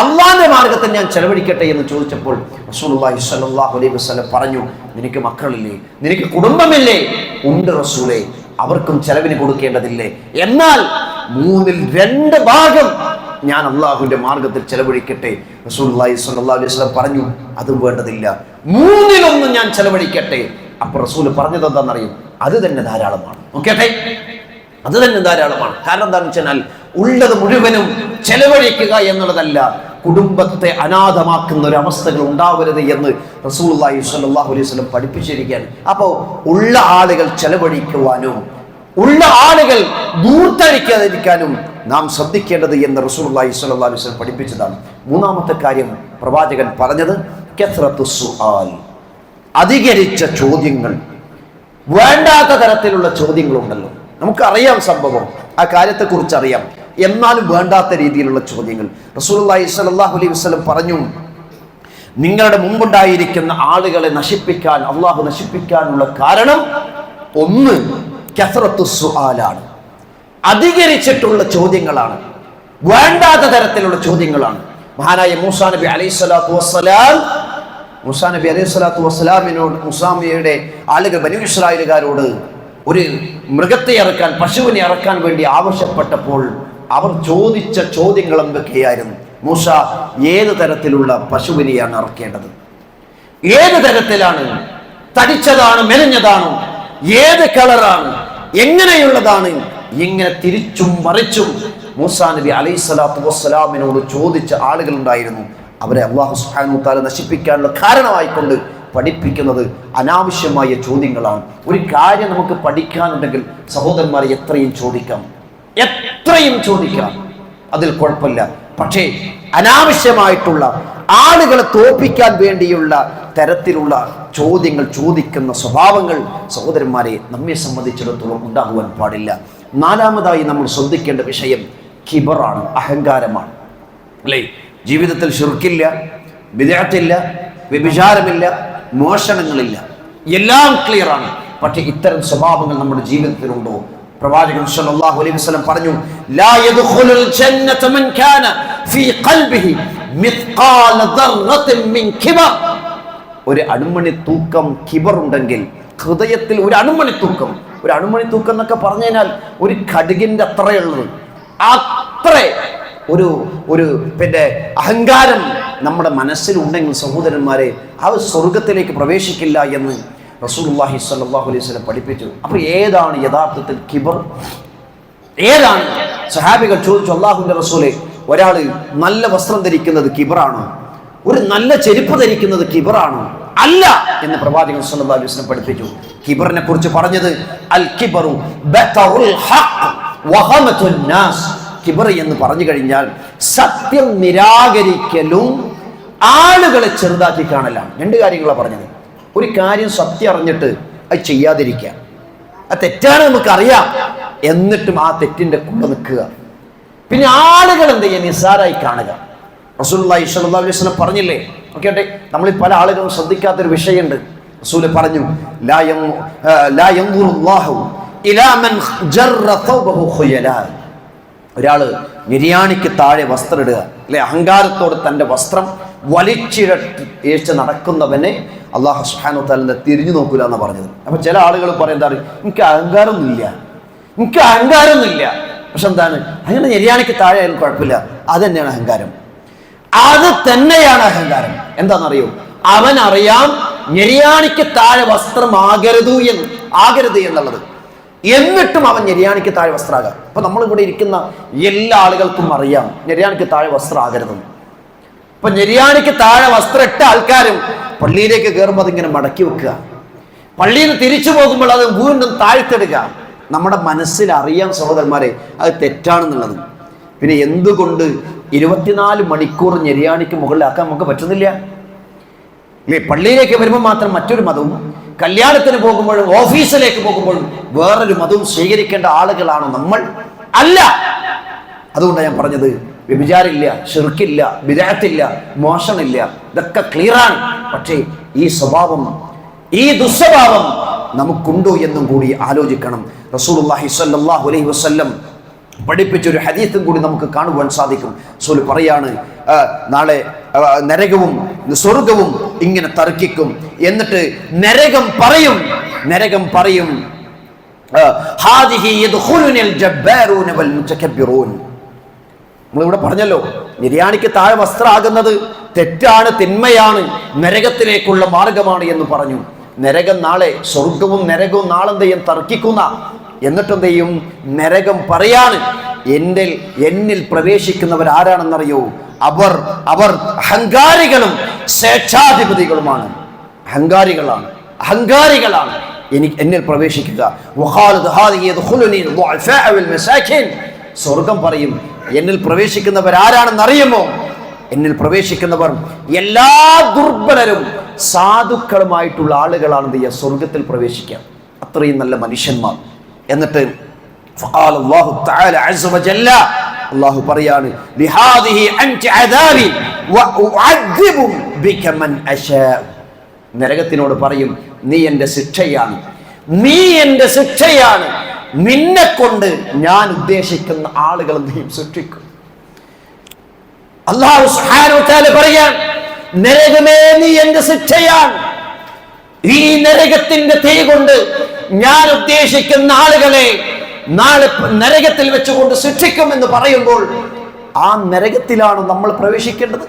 അള്ളാഹിൻ്റെ മാർഗത്തിൽ ഞാൻ ചെലവഴിക്കട്ടെ എന്ന് ചോദിച്ചപ്പോൾ റസൂലുള്ളാഹി സ്വല്ലല്ലാഹു അലൈഹി വസല്ലം പറഞ്ഞു, നിനക്ക് മക്കളില്ലേ? നിനക്ക് കുടുംബമില്ലേ? ഉണ്ട് റസൂലേ, അവർക്കും ചെലവിന് കൊടുക്കേണ്ടതില്ലേ? എന്നാൽ 2/3 ഭാഗം ഞാൻ അള്ളാഹുവിൻ്റെ മാർഗത്തിൽ ചെലവഴിക്കട്ടെ. റസൂലുള്ളാഹി സ്വല്ലല്ലാഹു അലൈഹി വസല്ലം പറഞ്ഞു, അതും വേണ്ടതില്ല, 1/3 ഞാൻ ചെലവഴിക്കട്ടെ. അപ്പൊ റസൂൽ പറഞ്ഞത് എന്താണെന്നറിയും? അത് തന്നെ ധാരാളമാണ്. നോക്കട്ടെ, അത് തന്നെ ധാരാളമാണ്. കാരണം എന്താണെന്ന് വെച്ചാൽ ഉള്ളത് മുഴുവനും ചെലവഴിക്കുക എന്നുള്ളതല്ല, കുടുംബത്തെ അനാഥമാക്കുന്ന ഒരു അവസ്ഥകൾ ഉണ്ടാവരുത് എന്ന് റസൂലുള്ളാഹി സ്വല്ലല്ലാഹു അലൈഹി വസല്ലം പഠിപ്പിച്ചിരിക്കുകയാണ്. അപ്പോൾ ഉള്ള ആളുകൾ ചെലവഴിക്കുവാനും ഉള്ള ആളുകൾ ദൂർത്തടിക്കാതിരിക്കാനും നാം ശ്രദ്ധിക്കേണ്ടത് എന്ന് റസൂലുള്ളാഹി സ്വല്ലല്ലാഹു അലൈഹി വസല്ലം പഠിപ്പിച്ചതാണ്. 3-ാമത്തെ കാര്യം പ്രവാചകൻ പറഞ്ഞത് കസ്റത്തു സുആൽ, അധികരിച്ച ചോദ്യങ്ങൾ. വേണ്ടാത്ത തരത്തിലുള്ള ചോദ്യങ്ങളുണ്ടല്ലോ, നമുക്കറിയാം സംഭവം, ആ കാര്യത്തെക്കുറിച്ച് അറിയാം, എന്നാലും വേണ്ടാത്ത രീതിയിലുള്ള ചോദ്യങ്ങൾ. റസൂലുള്ളാഹി സ്വല്ലല്ലാഹു അലൈഹി വസല്ലം പറഞ്ഞു, നിങ്ങളുടെ മുമ്പുണ്ടായിരിക്കുന്ന ആളുകളെ നശിപ്പിക്കാൻ, അള്ളാഹു നശിപ്പിക്കാനുള്ള കാരണം 1 കസ്റത്തു സുആലാണ്, അധികരിച്ചിട്ടുള്ള ചോദ്യങ്ങളാണ്, വേണ്ടാത്ത തരത്തിലുള്ള ചോദ്യങ്ങളാണ്. മഹാനായ മൂസാ നബി അലൈഹിസ്സലാത്തു വസ്സലാമിനോട്, മൂസായുടെ ആളുകൾ ബനൂ ഇസ്രായേലുകാരോട് ഒരു മൃഗത്തെ ഇറക്കാൻ, പശുവിനെ ഇറക്കാൻ വേണ്ടി ആവശ്യപ്പെട്ടപ്പോൾ അവർ ചോദിച്ച ചോദ്യങ്ങൾ എന്തൊക്കെയായിരുന്നു? മൂസ, ഏത് തരത്തിലുള്ള പശുവിനെയാണ് ഇറക്കേണ്ടത്? ഏത് തരത്തിലാണ്? തടിച്ചതാണ്, മെലിഞ്ഞതാണോ? ഏത് കളറാണ്? എങ്ങനെയുള്ളതാണ്? ഇങ്ങനെ തിരിച്ചും മറിച്ചും മൂസാ നബി അലൈഹിസ്സലാത്തു വസ്സലാമിനോട് ചോദിച്ച ആളുകൾ ഉണ്ടായിരുന്നു. അവരെ അല്ലാഹു സുബ്ഹാനഹു വ തആല നശിപ്പിക്കാനുള്ള കാരണമായിക്കൊണ്ട് പഠിപ്പിക്കുന്നത് അനാവശ്യമായ ചോദ്യങ്ങളാണ്. ഒരു കാര്യം നമുക്ക് പഠിക്കാനുണ്ടെങ്കിൽ സഹോദരന്മാരെ എത്രയും ചോദിക്കാം, അതിൽ കുഴപ്പമില്ല. പക്ഷേ അനാവശ്യമായിട്ടുള്ള ആളുകളെ തോൽപ്പിക്കാൻ വേണ്ടിയുള്ള തരത്തിലുള്ള ചോദ്യങ്ങൾ ചോദിക്കുന്ന സ്വഭാവങ്ങൾ സഹോദരന്മാരെ നമ്മെ സംബന്ധിച്ചിടത്തോളം ഉണ്ടാകുവാൻ പാടില്ല. നാലാമതായി നമ്മൾ ശ്രദ്ധിക്കേണ്ട വിഷയം കിബറാണ്, അഹങ്കാരമാണ്. അല്ലേ? ജീവിതത്തിൽ ശിർക്കില്ല, ബിദ്അത്തില്ല, വ്യഭിചാരമില്ല, മോഷണങ്ങളില്ല, എല്ലാം ക്ലിയറാണ്. പക്ഷേ ഇത്തരം സ്വഭാവങ്ങൾ നമ്മുടെ ജീവിതത്തിലുണ്ടോ? പ്രവാചകൻ സല്ലല്ലാഹു അലൈഹി വസല്ലം പറഞ്ഞു, ലാ യദ്ഖുലുൽ ജന്നത മൻ കാന ഫീ ഖൽബിഹി മിത്ഖാല ദർറത്തിൻ മിൻ കിബർ. ഒരു അണുമണി തൂക്കം കിബർ ഉണ്ടെങ്കിൽ ഹൃദയത്തിൽ ഒരു അണുമണി തൂക്കം എന്നൊക്കെ പറഞ്ഞു കഴിഞ്ഞാൽ ഒരു കടുകിന്റെ അത്രയുള്ളത്, അത്ര ഒരു പിന്നെ അഹങ്കാരം നമ്മുടെ മനസ്സിലുണ്ടെങ്കിൽ സഹോദരന്മാരെ, ആ സ്വർഗത്തിലേക്ക് പ്രവേശിക്കില്ല എന്ന് റസൂലുള്ളാഹി സ്വല്ലല്ലാഹു അലൈഹി വസല്ലം പഠിപ്പിച്ചു. അപ്പോൾ ഏതാണ് യഥാർത്ഥത്തിൽ കിബർ? ഏതാണ്? സഹാബികൾ ചോദിച്ചു, അല്ലാഹുവിന്റെ റസൂലേ, ഒരാൾ നല്ല വസ്ത്രം ധരിക്കുന്നത് കിബറാണോ? ഒരു നല്ല ചെരുപ്പ് ധരിക്കുന്നത് കിബറാണോ? അല്ല എന്ന് പ്രവാചകൻ സല്ലല്ലാഹു അലൈഹി വസല്ലം പഠിപ്പിച്ചു. കിബറിനെ കുറിച്ച് പറഞ്ഞത് അൽ കിബറു ബതറുൽ ഹഖ് വഹമതുൻ നാസ്. കിബർ എന്ന് പറഞ്ഞു കഴിഞ്ഞാൽ സത്യം നിരാകരിക്കലും ആളുകളെ ചെറുതാക്കി കാണലാണ്. രണ്ട് കാര്യങ്ങളാണ് പറഞ്ഞത്. ഒരു കാര്യം സത്യം അറിഞ്ഞിട്ട് അത് ചെയ്യാതിരിക്കുക, അത് തെറ്റാണ് നമുക്കറിയാം, എന്നിട്ടും ആ തെറ്റിന്റെ കൂടെ നിൽക്കുക. പിന്നെ ആളുകൾ എന്ത് ചെയ്യുക? നിസ്സാരായി കാണുക. റസൂലുള്ളാഹി സ്വല്ലല്ലാഹു അലൈഹി വസല്ലം പറഞ്ഞില്ലേ? ഓക്കെ, നമ്മളിൽ പല ആളുകളും ശ്രദ്ധിക്കാത്തൊരു വിഷയമുണ്ട്. റസൂല് പറഞ്ഞു, ലാ യൻദുറുല്ലാഹു ഇലാ മൻ ജറ തൗബഹു ഖുയലാ. ഒരാള് നിര്യാണിക്ക് താഴെ വസ്ത്രം ഇടുക, അല്ലെ, അഹങ്കാരത്തോടെ തൻ്റെ വസ്ത്രം വലിച്ചിഴച്ച് നടക്കുന്നവനെ അല്ലാഹു സുബ്ഹാനഹു വ തആല തിരിഞ്ഞു നോക്കൂല എന്നാണ് പറഞ്ഞത്. അപ്പൊ ചില ആളുകൾ പറയുന്നതാണ്, എനിക്ക് അഹങ്കാരമൊന്നുമില്ല. പക്ഷെ എന്താണ്, അങ്ങനെ നിര്യാണിക്ക് താഴെ ആയാലും കുഴപ്പമില്ല, അത് തന്നെയാണ് അഹങ്കാരം. അത് തന്നെയാണ് അഹങ്കാരം. എന്താണെന്നറിയോ? അവനറിയാം നിര്യാണിക്ക് താഴെ വസ്ത്രം ആകരുത് എന്നുള്ളത്, എന്നിട്ടും അവൻ നിര്യാണിക്ക് താഴെ വസ്ത്രമാകാം. അപ്പൊ നമ്മളിവിടെ ഇരിക്കുന്ന എല്ലാ ആളുകൾക്കും അറിയാം നിര്യാണിക്ക് താഴെ വസ്ത്രം ആകരുതെന്ന്. അപ്പൊ നിര്യാണിക്ക് താഴെ വസ്ത്രം ഇട്ട ആൾക്കാരും പള്ളിയിലേക്ക് കയറുമ്പോൾ അതിങ്ങനെ മടക്കി വെക്കുക, പള്ളിയിൽ നിന്ന് തിരിച്ചു പോകുമ്പോൾ അത് വീണ്ടും താഴ്ത്തെടുക്കുക. നമ്മുടെ മനസ്സിൽ അറിയാം സഹോദരന്മാരെ, അത് തെറ്റാണെന്നുള്ളത്. പിന്നെ എന്തുകൊണ്ട് 24 മണിക്കൂർ നിര്യാണിക്ക് മുകളിലാക്കാൻ നമുക്ക് പറ്റുന്നില്ല? അല്ലേ? പള്ളിയിലേക്ക് വരുമ്പോൾ മാത്രം മറ്റൊരു മതവും, കല്യാണത്തിന് പോകുമ്പോഴും ഓഫീസിലേക്ക് പോകുമ്പോഴും വേറൊരു മതവും സ്വീകരിക്കേണ്ട ആളുകളാണോ നമ്മൾ? അല്ല. അതുകൊണ്ടാണ് ഞാൻ പറഞ്ഞത്, വ്യഭിചാരമില്ല, ശിർക്കില്ല, ബിദ്അത്തില്ല, മോഷണില്ല, ഇതൊക്കെ ക്ലിയറാണ്. പക്ഷേ ഈ സ്വഭാവം, ഈ ദുസ്വഭാവം നമുക്കുണ്ടോ എന്നും കൂടി ആലോചിക്കണം. റസൂലുള്ളാഹി സ്വല്ലല്ലാഹു അലൈഹി വസല്ലം പഠിപ്പിച്ചൊരു ഹദീസും കൂടി നമുക്ക് കാണുവാൻ സാധിക്കും. റസൂൽ പറയാണ്, നാളെ നരകവും സ്വർഗവും ഇങ്ങനെ തർക്കിക്കും. എന്നിട്ട് നരകം പറയും ഹാദിഹി യദ്ഖുലുനൽ ജബ്ബാറൂന വൽ മുതകബ്ബിറൂൻ. നമ്മളിവിടെ പറഞ്ഞല്ലോ, നിര്യാണിക്ക് താഴെ വസ്ത്രമാകുന്നത് തെറ്റാണ്, തിന്മയാണ്, നരകത്തിലേക്കുള്ള മാർഗമാണ് എന്ന് പറഞ്ഞു. നരകം നാളെ, സ്വർഗവും നരകവും നാളെ എന്ത് ചെയ്യും? തർക്കിക്കുന്ന. എന്നിട്ടെന്ത് ചെയ്യും? നരകം പറയാണ്, എന്നിൽ പ്രവേശിക്കുന്നവർ ആരാണെന്നറിയോ? അവർ അഹങ്കാരികളും സ്വേച്ഛാധിപതികളുമാണ്. അഹങ്കാരികളാണ് എന്നിൽ പ്രവേശിക്കുക. സ്വർഗം പറയും, എന്നിൽ പ്രവേശിക്കുന്നവർ ആരാണെന്നറിയുമോ? എന്നിൽ പ്രവേശിക്കുന്നവർ എല്ലാ ദുർബലരും സാധുക്കളുമായിട്ടുള്ള ആളുകളാണ് എന്ത് ചെയ്യുക? സ്വർഗത്തിൽ പ്രവേശിക്കുക. അത്രയും നല്ല മനുഷ്യന്മാർ. എന്നിട്ട് അല്ലാഹു പറയാണ്, നരകത്തിനോട് പറയും, നീ എൻ്റെ ശിക്ഷയാണ്, നിന്നെ കൊണ്ട് ഞാൻ ഉദ്ദേശിക്കുന്ന ആളുകൾ നീ ശിക്ഷിക്കും. അല്ലാഹു സുബ്ഹാനഹു വ തആല പറയാൻ, നരകമേ നീ എൻ്റെ ശിക്ഷയാണ്, ഈ നരകത്തിന്റെ തീ കൊണ്ട് ഞാൻ ഉദ്ദേശിക്കുന്ന ആളുകളെ നാളെ നരകത്തിൽ വെച്ചുകൊണ്ട് ശിക്ഷിക്കുമെന്ന് പറയുമ്പോൾ ആ നരകത്തിലാണ് നമ്മൾ പ്രവേശിക്കേണ്ടത്?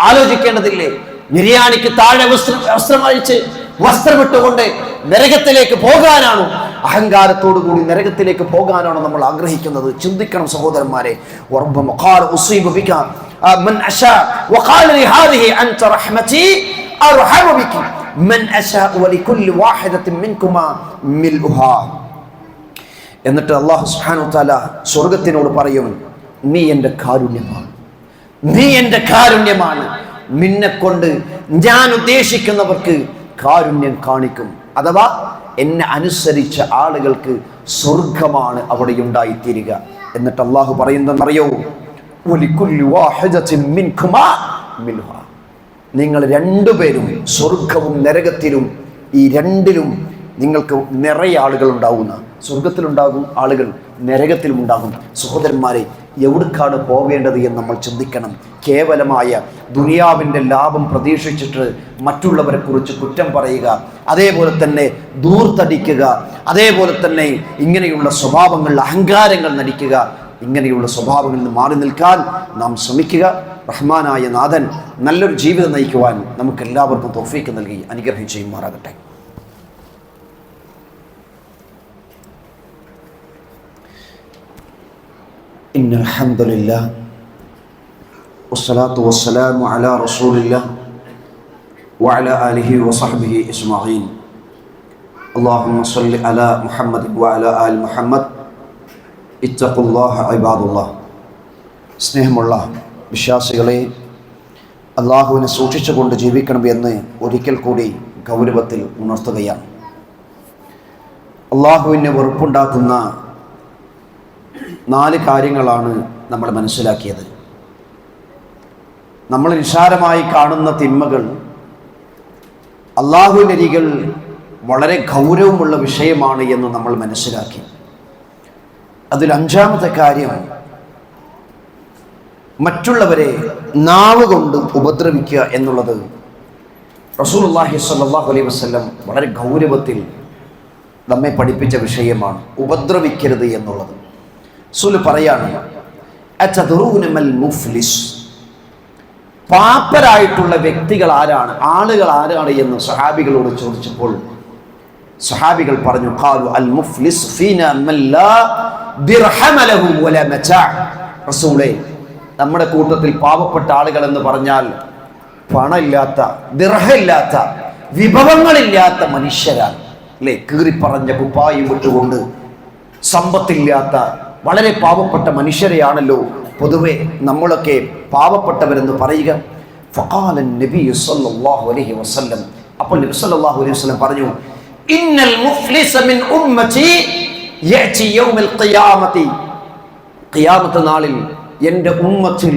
ആലോചിക്കേണ്ടതില്ലേ? നിര്യാണിക്ക് താഴെ വസ്ത്രമഴിച്ച് വസ്ത്രമിട്ടുകൊണ്ട് നരകത്തിലേക്ക് പോകാനാണോ? അഹങ്കാരത്തോടു കൂടി നരകത്തിലേക്ക് പോകാനാണോ നമ്മൾ ആഗ്രഹിക്കുന്നത്? ചിന്തിക്കണം സഹോദരന്മാരെ. എന്നിട്ട് അല്ലാഹു സുബ്ഹാനഹു വ തആല സ്വർഗത്തിനോട് പറയും, നീ എൻ്റെ കാരുണ്യമാണ്, നീ എൻ്റെ കാരുണ്യമാണ്, നിന്നെക്കൊണ്ട് ഞാൻ ഉദ്ദേശിക്കുന്നവർക്ക് കാരുണ്യം കാണിക്കും. അഥവാ എന്നെ അനുസരിച്ച ആളുകൾക്ക് സ്വർഗമാണ് അവിടെ ഉണ്ടായിത്തീരുക. എന്നിട്ട് അള്ളാഹു പറയുന്നറിയോ, നിങ്ങൾ രണ്ടുപേരും സ്വർഗവും നരകത്തിലും, ഈ രണ്ടിലും നിങ്ങൾക്ക് നിറയെ ആളുകൾ ഉണ്ടാകുന്ന, സ്വർഗത്തിലുണ്ടാകും ആളുകൾ, നരകത്തിലും ഉണ്ടാകും. സഹോദരന്മാരെ, എവിടേക്കാണ് പോവേണ്ടത് എന്ന് നമ്മൾ ചിന്തിക്കണം. കേവലമായ ദുനിയാവിൻ്റെ ലാഭം പ്രതീക്ഷിച്ചിട്ട് മറ്റുള്ളവരെ കുറിച്ച് കുറ്റം പറയുക, അതേപോലെ തന്നെ ദൂർത്തടിക്കുക, അതേപോലെ തന്നെ ഇങ്ങനെയുള്ള സ്വഭാവങ്ങൾ, അഹങ്കാരങ്ങൾ നടിക്കുക, ഇങ്ങനെയുള്ള സ്വഭാവങ്ങളിൽ നിന്ന് മാറി നിൽക്കാൻ നാം ശ്രമിക്കുക. റഹ്മാനായ നാഥൻ നല്ലൊരു ജീവിതം നയിക്കുവാൻ നമുക്ക് എല്ലാവർക്കും തൗഫീഖ് നൽകി അനുഗ്രഹം ചെയ്യുമാറാകട്ടെ. ഇന്നൽ ഹംദുലില്ലാഹ് വസ്സലാത്തു വസ്സലാമു അലാ റസൂലില്ലാഹ് വഅലാ ആലിഹി വസഹ്ബിഹി അജ്മഈൻ. അല്ലാഹുമ്മ സ്വല്ലി അലാ മുഹമ്മദ് വഅലാ ആലി മുഹമ്മദ്. ഇത്തഖുല്ലാഹ ഇബാദുല്ലാഹ്. സ്നേഹമുള്ള വിശ്വാസികളെ, അള്ളാഹുവിനെ സൂക്ഷിച്ചുകൊണ്ട് ജീവിക്കണം എന്ന് ഒരിക്കൽ കൂടി ഗൗരവത്തിൽ ഉണർത്തുകയാണ്. അള്ളാഹുവിനെ വെറുപ്പുണ്ടാക്കുന്ന 4 കാര്യങ്ങളാണ് നമ്മൾ മനസ്സിലാക്കിയത്. നമ്മൾ നിസ്സാരമായി കാണുന്ന തിന്മകൾ അള്ളാഹുവിൻ്റെ അരികിൽ വളരെ ഗൗരവമുള്ള വിഷയമാണ് എന്ന് നമ്മൾ മനസ്സിലാക്കി. അതിൽ 5-ാമത്തെ കാര്യം, മറ്റുള്ളവരെ നാവ് കൊണ്ട് ഉപദ്രവിക്കുക എന്നുള്ളത് റസൂലുള്ളാഹി സ്വല്ലല്ലാഹു അലൈഹി വസല്ലം വളരെ ഗൗരവത്തിൽ നമ്മെ പഠിപ്പിച്ച വിഷയമാണ്. ഉപദ്രവിക്കരുത് എന്നുള്ളത്. റസൂൽ പറയാണ്, അതദറൂന മൽ മുഫ്ലിസ്, പാപ്പരായിട്ടുള്ള വ്യക്തികൾ ആരാണ്, ആളുകൾ ആരാണ് എന്ന് സഹാബികളോട് ചോദിച്ചപ്പോൾ സഹാബികൾ പറഞ്ഞു, ഖാലു അൽ മുഫ്ലിസ് ഫീനാ മൻ ലാ ദിർഹമ ലഹു വലാ മതാ. റസൂലേ, നമ്മുടെ കൂട്ടത്തിൽ പാവപ്പെട്ട ആളുകൾ എന്ന് പറഞ്ഞാൽ പണമില്ലാത്ത, ദിർഹമില്ലാത്ത, വിഭവങ്ങളില്ലാത്ത മനുഷ്യരാണ്, അല്ലേ? കീറിപ്പറഞ്ഞ കുപ്പായും വിട്ടുകൊണ്ട് സമ്പത്തില്ലാത്ത വളരെ പാവപ്പെട്ട മനുഷ്യരെയാണല്ലോ പൊതുവെ നമ്മളൊക്കെ പാവപ്പെട്ടവരെന്ന് പറയുക. ഫഖാല നബി സല്ലല്ലാഹു അലൈഹി വസല്ലം, അപ്പോൾ നബി സല്ലല്ലാഹു അലൈഹി വസല്ലം പറഞ്ഞു, ഇന്നൽ മുഫ്ലിസ മിൻ ഉമ്മതി യഅതി യൗമൽ ഖിയാമത്തി, ഖിയാമത്ത് നാളിൽ എൻ്റെ ഉമ്മത്തിൽ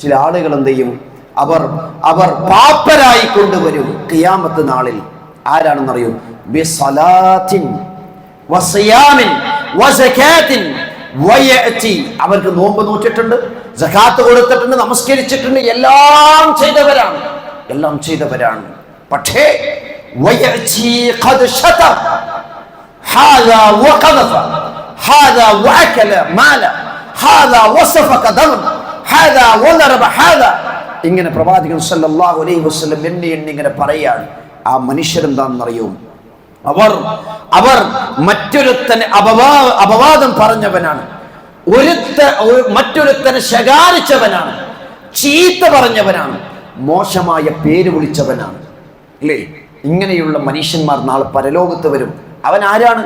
ചില ആളുകൾ എന്ത് ചെയ്യും, അവർ പാപ്പരായി കൊണ്ടുവരും ഖിയാമത്ത് നാളിൽ. ആരാണെന്നറിയോ? ബിസലാത്തിൻ വസിയാമിൻ വസകാത്തിൻ വയഅതി, അവർക്ക് നോമ്പ് നോറ്റിട്ടുണ്ട്, സകാത്ത് കൊടുത്തിട്ടുണ്ട്, നമസ്കരിച്ചിട്ടുണ്ട്, എല്ലാം ചെയ്തവരാണ്. പക്ഷേ വയഅതി ഖദ് ശതം ഹാദാ വഖദഫ ഹാദാ വഅകല മാല ഹാദാ വസഫക ദം ഹാദാ വദറബ ഹാദാ, ഇങ്ങനെ പ്രവാചകൻ സല്ലല്ലാഹു അലൈഹി വസല്ലം എണ്ണി ഇങ്ങനെ പറയാണ്. ആ മനുഷ്യരെന്താണെന്നറിയോ? അവർ മറ്റൊരുത്തന് അപവാദം പറഞ്ഞവനാണ്, മറ്റൊരുത്തനെ ശകാരിച്ചവനാണ്, ചീത്ത പറഞ്ഞവനാണ്, മോശമായ പേര് വിളിച്ചവനാണ്, അല്ലേ? ഇങ്ങനെയുള്ള മനുഷ്യന്മാർ നാളെ പരലോകത്ത് വരും. അവൻ ആരാണ്?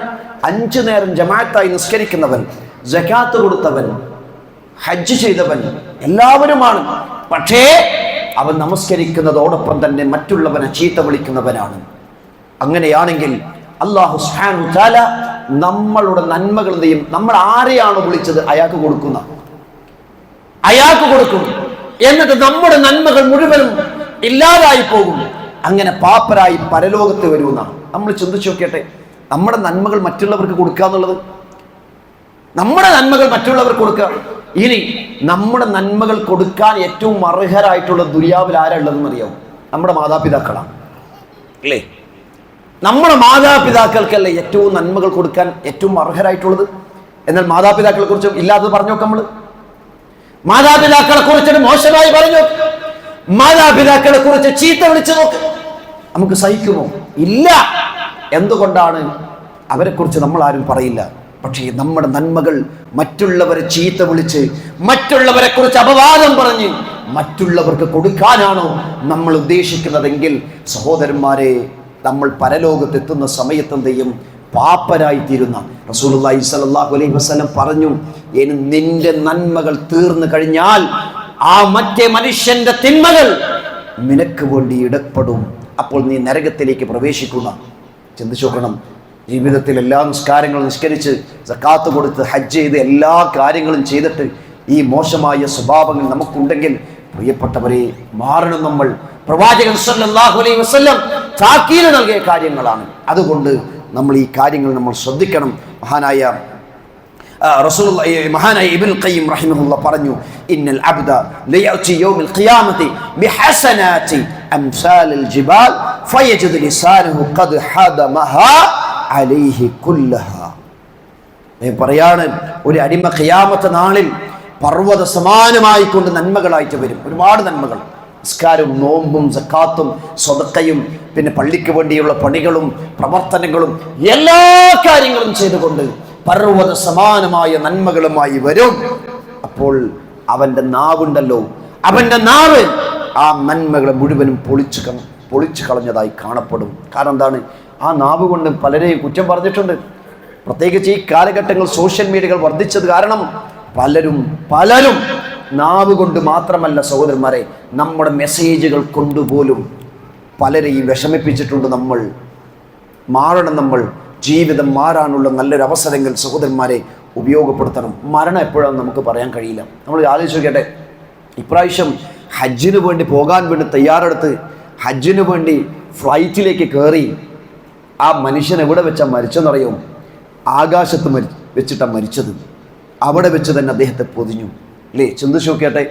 5 നേരം ജമാഅത്തായി നിസ്കരിക്കുന്നവൻ, സകാത്ത് കൊടുത്തവൻ, ഹജ്ജ് ചെയ്തവൻ, എല്ലാവരുമാണ്. പക്ഷേ അവൻ നമസ്കരിക്കുന്നതോടൊപ്പം തന്നെ മറ്റുള്ളവനെ ചീത്ത വിളിക്കുന്നവനാണ്. അങ്ങനെയാണെങ്കിൽ അല്ലാഹു സുബ്ഹാനഹു വ തആല നമ്മളുടെ നന്മകളെയും നമ്മൾ ആരെയാണ് വിളിച്ചത് അയാൾക്ക് കൊടുക്കും. എന്നിട്ട് നമ്മുടെ നന്മകൾ മുഴുവനും ഇല്ലാതായി പോകും. അങ്ങനെ പാപ്പരായി പരലോകത്ത് വരുമെന്നാണ്. നമ്മൾ ചിന്തിച്ചു നോക്കിയട്ടെ, നമ്മുടെ നന്മകൾ മറ്റുള്ളവർക്ക് കൊടുക്കുക എന്നുള്ളത്, നമ്മുടെ നന്മകൾ മറ്റുള്ളവർക്ക് കൊടുക്കുക. ഇനി നമ്മുടെ നന്മകൾ കൊടുക്കാൻ ഏറ്റവും അർഹരായിട്ടുള്ള ദുനിയാവിൽ ആരുള്ളതെന്ന് അറിയാവും? നമ്മുടെ മാതാപിതാക്കളാണ്, അല്ലേ? നമ്മുടെ മാതാപിതാക്കൾക്കല്ലേ ഏറ്റവും നന്മകൾ കൊടുക്കാൻ ഏറ്റവും അർഹരായിട്ടുള്ളത്. എന്നാൽ മാതാപിതാക്കളെ കുറിച്ച് ഇല്ലാത്തത് പറഞ്ഞു നോക്ക്. നമ്മൾ മാതാപിതാക്കളെ കുറിച്ചിട്ട് മോശമായി പറഞ്ഞു, മാതാപിതാക്കളെ കുറിച്ച് ചീത്ത വിളിച്ചു നോക്ക്. നമുക്ക് സഹിക്കുമോ? ഇല്ല. എന്തുകൊണ്ടാണ്? അവരെ കുറിച്ച് നമ്മൾ ആരും പറയില്ല. പക്ഷേ നമ്മുടെ നന്മകൾ മറ്റുള്ളവരെ ചീത്ത വിളിച്ച്, മറ്റുള്ളവരെ കുറിച്ച് അപവാദം പറഞ്ഞ് മറ്റുള്ളവർക്ക് കൊടുക്കാനാണോ നമ്മൾ ഉദ്ദേശിക്കുന്നതെങ്കിൽ, സഹോദരന്മാരെ, നമ്മൾ പരലോകത്തെത്തുന്ന സമയത്ത് എന്ത് ചെയ്യും? പാപ്പരായിത്തീരുന്ന റസൂലുള്ളാഹി സ്വല്ലല്ലാഹു അലൈഹി വസല്ലം പറഞ്ഞു, ഇനി നിന്റെ നന്മകൾ തീർന്നു കഴിഞ്ഞാൽ ആ മറ്റേ മനുഷ്യന്റെ തിന്മകൾ നിനക്ക് വേണ്ടി ഇടപെടും. അപ്പോൾ നീ നരകത്തിലേക്ക് പ്രവേശിക്കുക. ചിന്തിച്ചു നോക്കണം. ജീവിതത്തിൽ എല്ലാ നിസ്കാരങ്ങളും നിസ്കരിച്ച് സക്കാത്ത് കൊടുത്ത് ഹജ്ജ് ചെയ്ത് എല്ലാ കാര്യങ്ങളും ചെയ്തിട്ട് ഈ മോശമായ സ്വഭാവങ്ങൾ നമുക്കുണ്ടെങ്കിൽ പ്രിയപ്പെട്ടവരെ മാറണം നമ്മൾ. പ്രവാചകൻ സല്ലല്ലാഹു അലൈഹി വസല്ലം താക്കീത് നൽകിയ കാര്യങ്ങളാണ്. അതുകൊണ്ട് നമ്മൾ ഈ കാര്യങ്ങൾ നമ്മൾ ശ്രദ്ധിക്കണം. മഹാനായ ഇബ്നുൽ ഖയ്യിം റഹിമഹുല്ലാ പറഞ്ഞു, ഇന്നൽ അബ്ദ ലയഅതി യൗമൽ ഖിയാമത്തി ബിഹസനാതി അംസാലിൽ ജിബാൽ ഫയജിദു ലിസാനഹു ഖദ് ഹദമഹാ അലൈഹി കുല്ലഹാ. പറയാണ്, ഒരു അടിമ ഖിയാമത്ത് നാളിൽ പർവ്വത സമാനമായി കൊണ്ട് നന്മകളായിട്ട് വരും. ഒരുപാട് നന്മകൾ, നിസ്കാരവും നോമ്പും സക്കാത്തും സ്വതക്കയും പിന്നെ പള്ളിക്ക് വേണ്ടിയുള്ള പണികളും പ്രവർത്തനങ്ങളും എല്ലാ കാര്യങ്ങളും ചെയ്തുകൊണ്ട് പർവ്വത സമാനമായ നന്മകളുമായി വരും. അപ്പോൾ അവന്റെ നാവുണ്ടല്ലോ, അവന്റെ നാവ് ആ നന്മകളെ മുഴുവനും പൊളിച്ചു കളഞ്ഞതായി കാണപ്പെടും. കാരണം എന്താണ്? ആ നാവ് കൊണ്ട് പലരെയും കുറ്റം പറഞ്ഞിട്ടുണ്ട്. പ്രത്യേകിച്ച് ഈ കാലഘട്ടങ്ങൾ സോഷ്യൽ മീഡിയകൾ വർദ്ധിച്ചത് കാരണം പലരും നാവ് കൊണ്ട് മാത്രമല്ല സഹോദരന്മാരെ, നമ്മുടെ മെസ്സേജുകൾ കൊണ്ടുപോലും പലരെയും വിഷമിപ്പിച്ചിട്ടുണ്ട്. നമ്മൾ മാറണം. നമ്മൾ ജീവിതം മാറാനുള്ള നല്ലൊരു അവസരങ്ങൾ സഹോദരന്മാരെ ഉപയോഗപ്പെടുത്തണം. മരണം എപ്പോഴാണെന്ന് നമുക്ക് പറയാൻ കഴിയില്ല. നമ്മൾ ആലോചിച്ച് നോക്കട്ടെ, ഇപ്രാവശ്യം ഹജ്ജിന് വേണ്ടി പോകാൻ വേണ്ടി തയ്യാറെടുത്ത് ഹജ്ജിന് വേണ്ടി ഫ്ലൈറ്റിലേക്ക് കയറി ആ മനുഷ്യൻ എവിടെ വെച്ചാൽ മരിച്ചെന്നറിയോ? ആകാശത്ത് വെച്ചിട്ടാണ് മരിച്ചത്. അവിടെ വെച്ച് തന്നെ അദ്ദേഹത്തെ പൊതിഞ്ഞു. അല്ലേ? ചിന്തിച്ചു നോക്കിയാട്ടെ,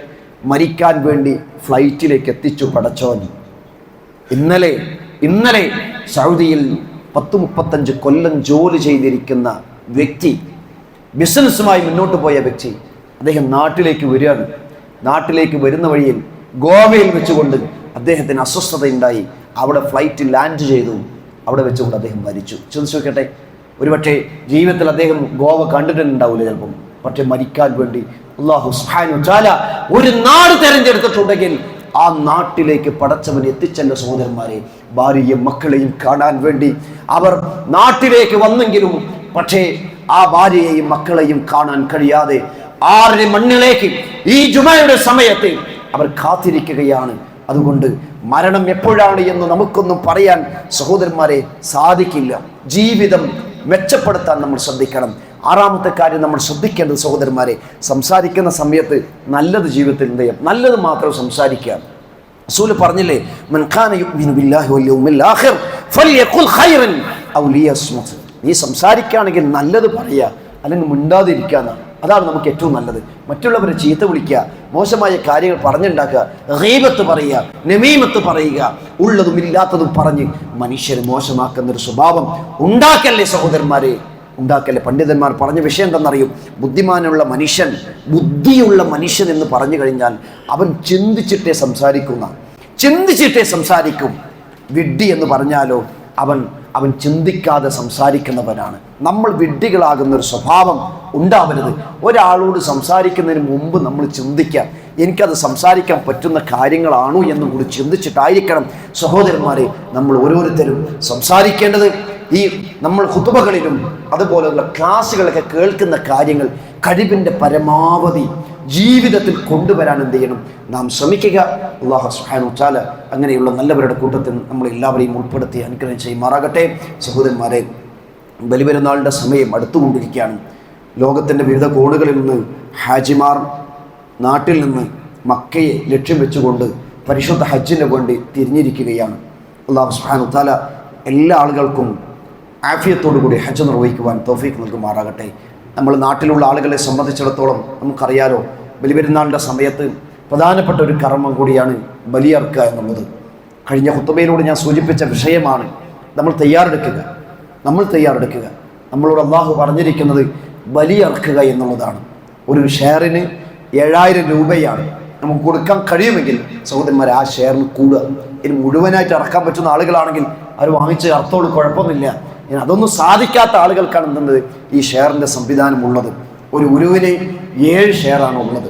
മരിക്കാൻ വേണ്ടി ഫ്ലൈറ്റിലേക്ക് എത്തിച്ചു പടച്ചോൻ. ഇന്നലെ സൗദിയിൽ 30-35 കൊല്ലം ജോലി ചെയ്തിരിക്കുന്ന വ്യക്തി, ബിസിനസ്സുമായി മുന്നോട്ട് പോയ വ്യക്തി, അദ്ദേഹം നാട്ടിലേക്ക് വരികയാണ്. നാട്ടിലേക്ക് വരുന്ന വഴിയിൽ ഗോവയിൽ വെച്ചുകൊണ്ട് അദ്ദേഹത്തിന് അസ്വസ്ഥതയുണ്ടായി. അവിടെ ഫ്ലൈറ്റ് ലാൻഡ് ചെയ്തു. അവിടെ വെച്ചുകൊണ്ട് അദ്ദേഹം മരിച്ചു. ചിന്തിച്ചു നോക്കട്ടെ, ഒരുപക്ഷെ ജീവിതത്തിൽ അദ്ദേഹം ഗോവ കണ്ടിട്ടുണ്ടാവില്ല ചിലപ്പം. പക്ഷെ മരിക്കാൻ വേണ്ടി അല്ലാഹു സുബ്ഹാനഹു വ തആല ഒരു നാട് തിരഞ്ഞെടുത്തിട്ടുണ്ടെങ്കിൽ ആ നാട്ടിലേക്ക് പടച്ചവൻ എത്തിച്ചല്ലോ സഹോദരന്മാരെ. ഭാര്യയും മക്കളെയും കാണാൻ വേണ്ടി അവർ നാട്ടിലേക്ക് വന്നെങ്കിലും പക്ഷേ ആ ഭാര്യയെയും മക്കളെയും കാണാൻ കഴിയാതെ 6 മണ്ണിലേക്ക് ഈ ജുമയുടെ സമയത്ത് അവർ കാത്തിരിക്കുകയാണ്. അതുകൊണ്ട് മരണം എപ്പോഴാണ് എന്ന് നമുക്കൊന്നും പറയാൻ സഹോദരന്മാരെ സാധിക്കില്ല. ജീവിതം മെച്ചപ്പെടുത്താൻ നമ്മൾ ശ്രദ്ധിക്കണം. 6ാമത്തെ കാര്യം നമ്മൾ ശ്രദ്ധിക്കേണ്ടത് സഹോദരന്മാരെ, സംസാരിക്കുന്ന സമയത്ത് നല്ലത് ജീവിതത്തിൽ എന്ത് ചെയ്യാം? നല്ലത് മാത്രം സംസാരിക്കുക. റസൂൽ പറഞ്ഞില്ലേ, മൻ കാന യുഅ്മിനു ബില്ലാഹി വൽ യൗമിൽ ആഖിർ ഫൽയഖുൽ ഖൈറൻ ഔ ലിയസ്മുത്. നീ സംസാരിക്കുകയാണെങ്കിൽ നല്ലത് പറയുക, അല്ലെങ്കിൽ മിണ്ടാതിരിക്കാന്നാണ്. അതാണ് നമുക്ക് ഏറ്റവും നല്ലത്. മറ്റുള്ളവരെ ചീത്ത വിളിക്കുക, മോശമായ കാര്യങ്ങൾ പറഞ്ഞുണ്ടാക്കുക, ഗീബത്ത് പറയുക, നമീമത്ത് പറയുക, ഉള്ളതും ഇല്ലാത്തതും പറഞ്ഞ് മനുഷ്യരെ മോശമാക്കുന്നൊരു സ്വഭാവം ഉണ്ടാക്കല്ലേ സഹോദരന്മാരെ, ഉണ്ടാക്കല്ലേ. പണ്ഡിതന്മാർ പറഞ്ഞ വിഷയം എന്തെന്നറിയും? ബുദ്ധിയുള്ള മനുഷ്യൻ എന്ന് പറഞ്ഞു കഴിഞ്ഞാൽ അവൻ ചിന്തിച്ചിട്ടേ സംസാരിക്കും. വിഡ്ഢി എന്ന് പറഞ്ഞാലോ അവൻ ചിന്തിക്കാതെ സംസാരിക്കുന്നവനാണ്. നമ്മൾ വിഡ്ഢികളാകുന്നൊരു സ്വഭാവം ഉണ്ടാവരുത്. ഒരാളോട് സംസാരിക്കുന്നതിന് മുമ്പ് നമ്മൾ ചിന്തിക്കാം, എനിക്കത് സംസാരിക്കാൻ പറ്റുന്ന കാര്യങ്ങളാണോ എന്നും കൂടി ചിന്തിച്ചിട്ടായിരിക്കണം സഹോദരന്മാരെ നമ്മൾ ഓരോരുത്തരും സംസാരിക്കേണ്ടത്. ഈ നമ്മൾ ഖുതുബകളിലും അതുപോലെയുള്ള ക്ലാസ്സുകളൊക്കെ കേൾക്കുന്ന കാര്യങ്ങൾ കഴിവിൻ്റെ പരമാവധി ജീവിതത്തിൽ കൊണ്ടുവരാൻ എന്ത് ചെയ്യണം? നാം ശ്രമിക്കുക. അല്ലാഹു സുബ്ഹാനഹു വ തആല അങ്ങനെയുള്ള നല്ലവരുടെ കൂട്ടത്തിൽ നമ്മൾ എല്ലാവരെയും ഉൾപ്പെടുത്തി അനുഗ്രഹം ചെയ്യുമാറാകട്ടെ. സഹോദരന്മാരെ, ബലിപെരുന്നാളിൻ്റെ സമയം അടുത്തുകൊണ്ടിരിക്കുകയാണ്. ലോകത്തിൻ്റെ വിവിധ കോണുകളിൽ നിന്ന് ഹാജിമാർ നാട്ടിൽ നിന്ന് മക്കയെ ലക്ഷ്യം വെച്ചുകൊണ്ട് പരിശുദ്ധ ഹജ്ജിന് വേണ്ടി തിരിഞ്ഞിരിക്കുകയാണ്. അല്ലാഹു സുബ്ഹാനഹു വ തആല എല്ലാ ആളുകൾക്കും ആഫിയത്തോടു കൂടി ഹജ്ജ് നിർവഹിക്കുവാൻ തൗഫീഖ് നൽകുമാറാകട്ടെ. നമ്മൾ നാട്ടിലുള്ള ആളുകളെ സംബന്ധിച്ചിടത്തോളം നമുക്കറിയാലോ, ബലിപെരുന്നാളിൻ്റെ സമയത്ത് പ്രധാനപ്പെട്ട ഒരു കർമ്മം കൂടിയാണ് ബലിയർക്കുക എന്നുള്ളത്. കഴിഞ്ഞ ഖുതുബയിലൂടെ ഞാൻ സൂചിപ്പിച്ച വിഷയമാണ്. നമ്മൾ തയ്യാറെടുക്കുക. നമ്മളോട് അല്ലാഹു പറഞ്ഞിരിക്കുന്നത് ബലിയർക്കുക എന്നുള്ളതാണ്. ഒരു ഷെയറിന് 7000 രൂപയാണ് നമുക്ക് കൊടുക്കാൻ കഴിയുമെങ്കിൽ സഹോദരന്മാരെ ആ ഷെയറിന് കൂടുക. ഇനി മുഴുവനായിട്ട് ഇറക്കാൻ പറ്റുന്ന ആളുകളാണെങ്കിൽ അവർ വാങ്ങിച്ച് അർത്ഥത്തോട് കുഴപ്പമൊന്നുമില്ല. അതൊന്നും സാധിക്കാത്ത ആളുകൾക്കാണ് എന്തുണ്ട് ഈ ഷെയറിൻ്റെ സംവിധാനം ഉള്ളത്. ഒരു ഗുരുവിന് 7 ഷെയറാണ് ഉള്ളത്.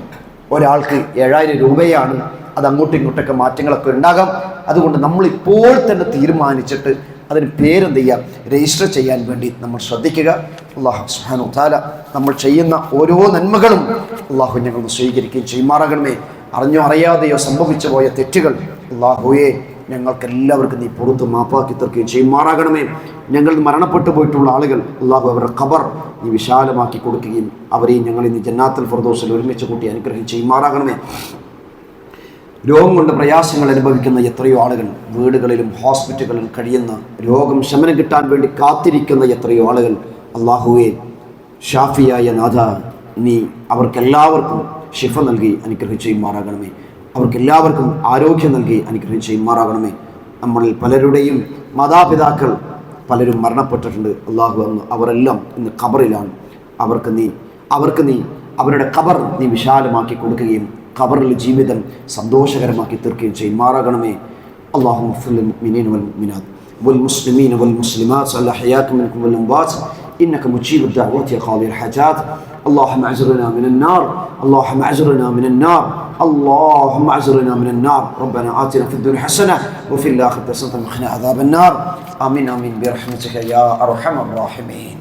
ഒരാൾക്ക് 7000 രൂപയാണ്. അത് അങ്ങോട്ടും ഇങ്ങോട്ടൊക്കെ മാറ്റങ്ങളൊക്കെ ഉണ്ടാകാം. അതുകൊണ്ട് നമ്മളിപ്പോൾ തന്നെ തീരുമാനിച്ചിട്ട് അതിന് പേരെന്ത് ചെയ്യുക, രജിസ്റ്റർ ചെയ്യാൻ വേണ്ടി നമ്മൾ ശ്രദ്ധിക്കുക. അല്ലാഹു സുബ്ഹാനഹു വ തആല നമ്മൾ ചെയ്യുന്ന ഓരോ നന്മകളും അല്ലാഹു ഞങ്ങൾ സ്വീകരിക്കുകയും ചെയ്യുമാറാകണമേ. അറിഞ്ഞോ അറിയാതെയോ സംഭവിച്ചു പോയ തെറ്റുകൾ അല്ലാഹുവേ ഞങ്ങൾക്കെല്ലാവർക്കും നീ പുറത്ത് മാപ്പാക്കി തീർക്കുകയും ചെയ്യുമാറാകണമേ. ഞങ്ങൾ മരണപ്പെട്ടു പോയിട്ടുള്ള ആളുകൾ അല്ലാഹു അവരുടെ ഖബർ നീ വിശാലമാക്കി കൊടുക്കുകയും അവരെയും ഞങ്ങൾ ഇന്ന് ജന്നാത്തുൽ ഫിർദൗസിൽ ഒരുമിച്ച് കൂട്ടി അനുഗ്രഹം ചെയ്യുമാറാകണമേ. രോഗം കൊണ്ട് പ്രയാസങ്ങൾ അനുഭവിക്കുന്ന എത്രയോ ആളുകൾ, വീടുകളിലും ഹോസ്പിറ്റലുകളിലും കഴിയുന്ന, രോഗം ശമനം കിട്ടാൻ വേണ്ടി കാത്തിരിക്കുന്ന എത്രയോ ആളുകൾ, അല്ലാഹുവേ ഷാഫിയായ നാഥ നീ അവർക്കെല്ലാവർക്കും ശിഫ നൽകി അനുഗ്രഹം ചെയ്യുമാറാകണമേ. അവർക്കെല്ലാവർക്കും ആരോഗ്യം നൽകി അനുഗ്രഹം ചെയ്യുമാറാകണമേ. നമ്മളിൽ പലരുടെയും മാതാപിതാക്കൾ പലരും മരണപ്പെട്ടിട്ടുണ്ട്. അല്ലാഹു അന്ന് അവരെല്ലാം ഇന്ന് ഖബറിലാണ്. അവർക്ക് നീ അവരുടെ ഖബർ നീ വിശാലമാക്കി കൊടുക്കുകയും ഖബറിൽ ജീവിതം സന്തോഷകരമാക്കി തീർക്കുകയും ചെയ്യുമാറാകണമേ. അല്ലാഹുമ്മ ഗ്ഫിർ ലിൽ മുഅ്മിനീന വൽ മുഅ്മിനാത്ത് വൽ മുസ്ലിമീന വൽ മുസ്ലിമാത്ത് അൽഅഹ്യാഇ മിൻകും വൽ അംവാത്ത് إنك مجيب الدعوات يا قاضي الحاجات. اللهم أعذرنا من النار، اللهم أعذرنا من النار، اللهم أعذرنا من النار. ربنا آتنا في الدنيا حسنة وفي الآخرة حسنة وقنا عذاب النار. آمين آمين برحمتك يا أرحم الراحمين.